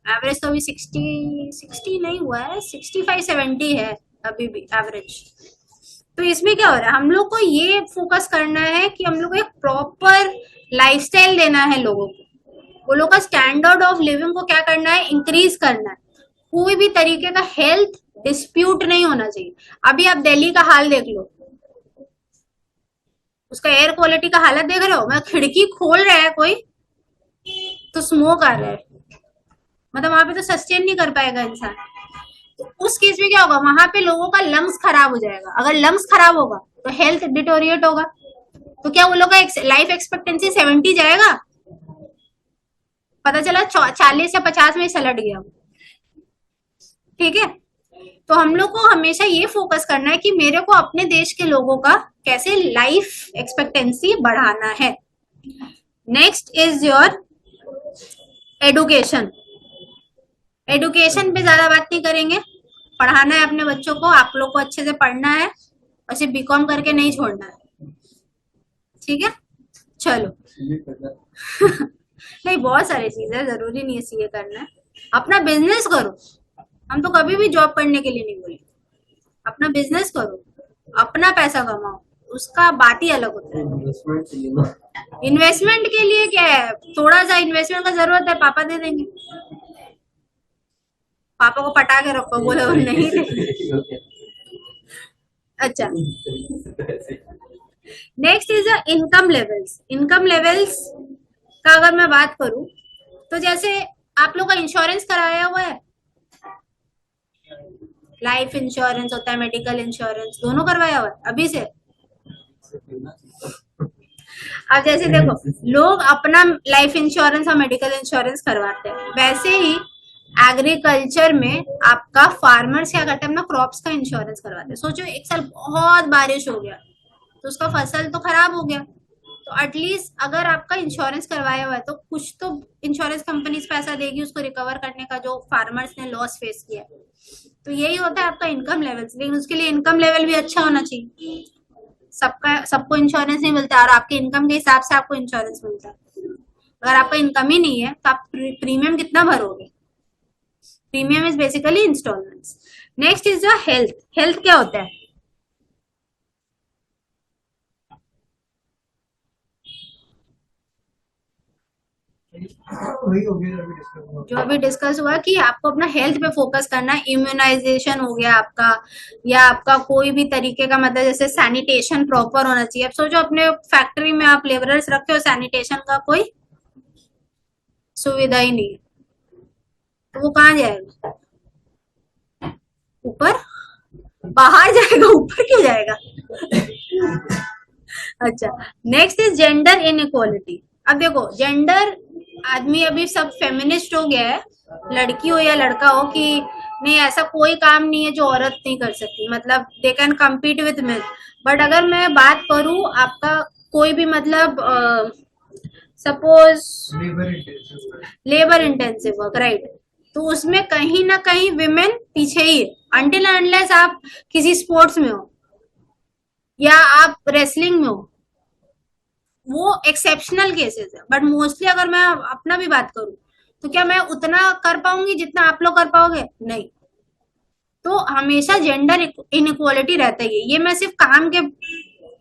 एवरेज तो अभी 60 नहीं हुआ है, 65-70 है अभी भी एवरेज। तो इसमें क्या हो रहा है, हम लोग को ये फोकस करना है कि हम लोग को एक प्रॉपर लाइफस्टाइल देना है लोगों को, वो लोग का स्टैंडर्ड ऑफ लिविंग को क्या करना है, इंक्रीज करना है। कोई भी तरीके का हेल्थ डिस्प्यूट नहीं होना चाहिए। अभी आप दिल्ली का हाल देख लो, उसका एयर क्वालिटी का हालत देख रहे हो, मैं खिड़की खोल रहा है कोई तो स्मोक आ रहा है, मतलब वहां पे तो सस्टेन नहीं कर पाएगा इंसान। तो उस केस में क्या होगा, वहां पे लोगों का लंग्स खराब हो जाएगा। अगर लंग्स खराब होगा तो हेल्थ डिटोरिएट होगा। तो क्या वो लोग का लाइफ एक्सपेक्टेंसी 70 जाएगा? पता चला 40 या 50 में सलट गया। ठीक है, तो हम लोग को हमेशा ये फोकस करना है कि मेरे को अपने देश के लोगों का कैसे लाइफ एक्सपेक्टेंसी बढ़ाना है। Next is your education. Education पे ज्यादा बात नहीं करेंगे, पढ़ाना है अपने बच्चों को, आप लोग को अच्छे से पढ़ना है और सिर्फ बीकॉम करके नहीं छोड़ना है। ठीक है, चलो नहीं, बहुत सारी चीजें, जरूरी नहीं है सीए करना है। अपना बिजनेस करो, हम तो कभी भी जॉब करने के लिए नहीं बोले। अपना बिजनेस करो, अपना पैसा कमाओ, उसका बात ही अलग होता है। इन्वेस्टमेंट के लिए क्या है, थोड़ा सा इन्वेस्टमेंट का जरूरत है, पापा दे देंगे। पापा को पटा के रखो, बोले वो नहीं दे। अच्छा, next is income levels. Income levels का अगर मैं बात करूं तो जैसे आप लोग का इंश्योरेंस कराया हुआ है, लाइफ इंश्योरेंस होता है, मेडिकल इंश्योरेंस, दोनों करवाया हुआ है अभी से। अब जैसे देखो, लोग अपना लाइफ इंश्योरेंस और मेडिकल इंश्योरेंस करवाते हैं, वैसे ही एग्रीकल्चर में आपका फार्मर्स क्या करते हैं, अपना क्रॉप्स का इंश्योरेंस करवाते हैं। सोचो एक साल बहुत बारिश हो गया तो उसका फसल तो खराब हो गया, तो एटलीस्ट अगर आपका इंश्योरेंस करवाया हुआ है तो कुछ तो इंश्योरेंस कंपनीज पैसा देगी उसको रिकवर करने का, जो फार्मर्स ने लॉस फेस किया। तो यही होता है आपका इनकम लेवल, लेकिन उसके लिए इनकम लेवल भी अच्छा होना चाहिए। सबको इंश्योरेंस नहीं मिलता, और आपके इनकम के हिसाब से आपको इंश्योरेंस मिलता है। अगर आपका इनकम ही नहीं है तो आप प्रीमियम कितना भरोगे? Premium is basically instalments. Next is your health. Health क्या होता है? वही हो गया अभी डिस्कस हुआ। जो अभी डिस्कस हुआ कि आपको अपना हेल्थ पे फोकस करना है। इम्यूनाइजेशन हो गया आपका, या आपका कोई भी तरीके का, मतलब जैसे सैनिटेशन प्रॉपर होना चाहिए। अब सोचो अपने फैक्ट्री में आप लेबरर्स रखे हो, सैनिटेशन का कोई सुविधा ही नहीं है, तो वो कहाँ जाएगा? ऊपर, बाहर जाएगा, ऊपर क्यों जाएगा? अच्छा, नेक्स्ट इज जेंडर इनइक्वालिटी। अब देखो, जेंडर, आदमी अभी सब फेमिनिस्ट हो गया है, लड़की हो या लड़का हो, कि नहीं ऐसा कोई काम नहीं है जो औरत नहीं कर सकती, मतलब they can compete with main. But अगर मैं बात करूं आपका कोई भी, मतलब suppose labour intensive work, right, तो उसमें कहीं ना कहीं विमेन पीछे ही है, अनटिल अनलेस आप किसी स्पोर्ट्स में हो या आप रेसलिंग में हो, वो एक्सेप्शनल केसेस है। बट मोस्टली अगर मैं अपना भी बात करूं तो क्या मैं उतना कर पाऊंगी जितना आप लोग कर पाओगे? नहीं। तो हमेशा जेंडर इनइक्वालिटी रहता ही है। ये मैं सिर्फ काम के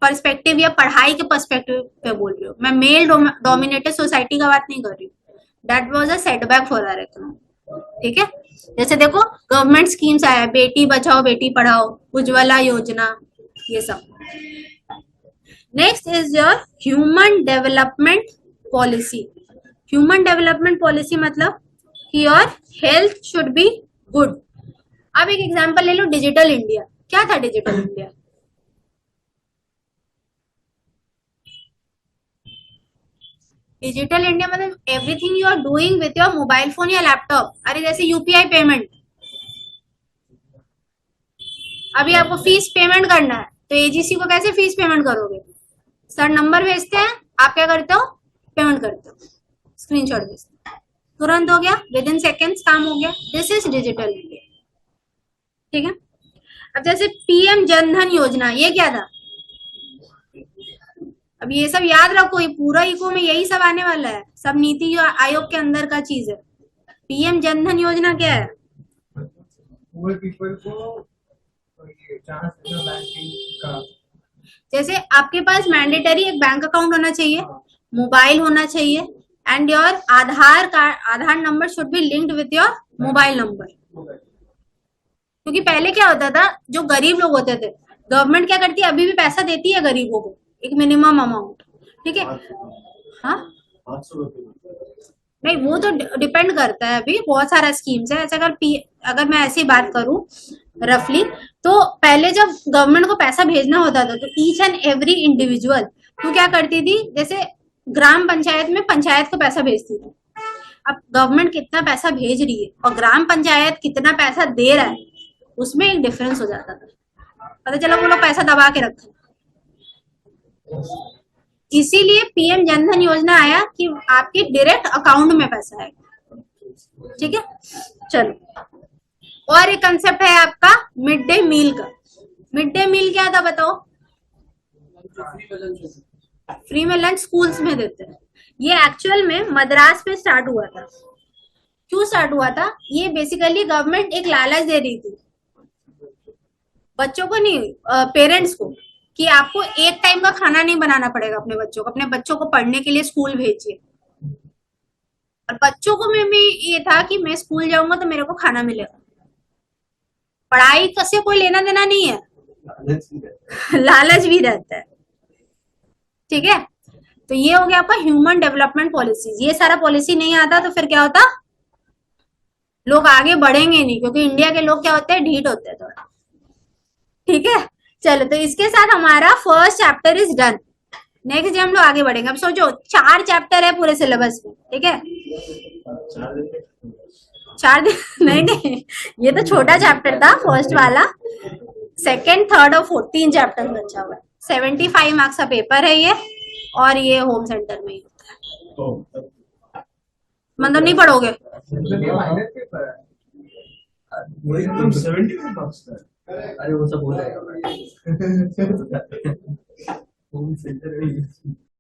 पर्सपेक्टिव या पढ़ाई के पर्सपेक्टिव पे बोल रही हूँ, मैं मेल डोमिनेटेड सोसाइटी का बात नहीं कर रही हूँ। That was a setback for our economy. ठीक है, जैसे देखो गवर्नमेंट स्कीम्स आया, बेटी बचाओ बेटी पढ़ाओ, उज्ज्वला योजना, ये सब। Next is your human development policy. Human development policy मतलब कि your health should be good. अब एक एग्जांपल ले लो, डिजिटल इंडिया। क्या था डिजिटल इंडिया? डिजिटल इंडिया मतलब everything you are doing with your mobile phone या लैपटॉप। अरे जैसे यूपीआई पेमेंट, अभी आपको फीस पेमेंट करना है तो एजीसी को कैसे फीस पेमेंट करोगे? सर नंबर भेजते हैं, आप क्या करते हो? पेमेंट करते हो, स्क्रीनशॉट भेजते हो, तुरंत हो गया, विद इन सेकेंड्स काम हो गया। This is digital India. ठीक है, अब जैसे पीएम जनधन योजना, ये क्या था? अब ये सब याद रखो, ये पूरा इको में यही सब आने वाला है, सब नीति आयोग के अंदर का चीज है। पीएम जनधन योजना क्या है? पुअर पीपल को ये चांस देना बैंकिंग का। जैसे आपके पास मैंडेटरी एक बैंक अकाउंट होना चाहिए, मोबाइल होना चाहिए, and your Aadhaar card, Aadhaar number should be linked with your mobile number. क्योंकि पहले क्या होता था, जो गरीब लोग होते थे, गवर्नमेंट क्या करती है, अभी भी पैसा देती है गरीबों को, एक मिनिमम अमाउंट, ठीक है। हाँ 800 रुपये। नहीं, वो तो डिपेंड करता है, अभी बहुत सारा स्कीम्स है ऐसे। अगर मैं ऐसी बात करूं रफली, तो पहले जब गवर्नमेंट को पैसा भेजना होता था तो ईच एंड एवरी इंडिविजुअल तो क्या करती थी, जैसे ग्राम पंचायत में पंचायत को पैसा भेजती थी। अब गवर्नमेंट कितना पैसा भेज रही है और ग्राम पंचायत कितना पैसा दे रहा है, उसमें एक डिफरेंस हो जाता था, पता चला वो लोग पैसा दबा के रखे। इसीलिए पीएम जनधन योजना आया कि आपके डायरेक्ट अकाउंट में पैसा है, ठीक है। चलो, और एक कंसेप्ट है आपका मिड डे मील का। मिड डे मील क्या था बताओ? फ्री में लंच स्कूल्स में देते हैं। ये एक्चुअल में मद्रास में स्टार्ट हुआ था। क्यों स्टार्ट हुआ था? ये बेसिकली गवर्नमेंट एक लालच दे रही थी बच्चों को, नहीं पेरेंट्स को, कि आपको एक टाइम का खाना नहीं बनाना पड़ेगा अपने बच्चों को, अपने बच्चों को पढ़ने के लिए स्कूल भेजिए। और बच्चों को में भी ये था कि मैं स्कूल जाऊंगा तो मेरे को खाना मिलेगा, पढ़ाई का से कोई लेना देना नहीं है, लालच भी रहता है, ठीक है। तो ये हो गया आपका ह्यूमन डेवलपमेंट पॉलिसीज। ये सारा पॉलिसी नहीं आता तो फिर क्या होता, लोग आगे बढ़ेंगे नहीं, क्योंकि इंडिया के लोग क्या होते हैं, ढीठ होते हैं थोड़ा, ठीक है। चलो, तो इसके साथ हमारा first chapter is done. Next day हम लोग आगे बढ़ेंगे। अब सोचो 4 चैप्टर है पूरे सिलेबस में, ठीक है। 4 दिन नहीं नहीं, ये तो छोटा चैप्टर था फर्स्ट वाला, सेकेंड थर्ड और फोर्थ 3 चैप्टर बचा हुआ है। 75 मार्क्स का पेपर है ये, और ये होम सेंटर में ही होता है। मतलब नहीं पढ़ोगे? माइनर पेपर है। वही तो 75 मार्क्स का है। अरे वो सब हो जाएगा। Home centre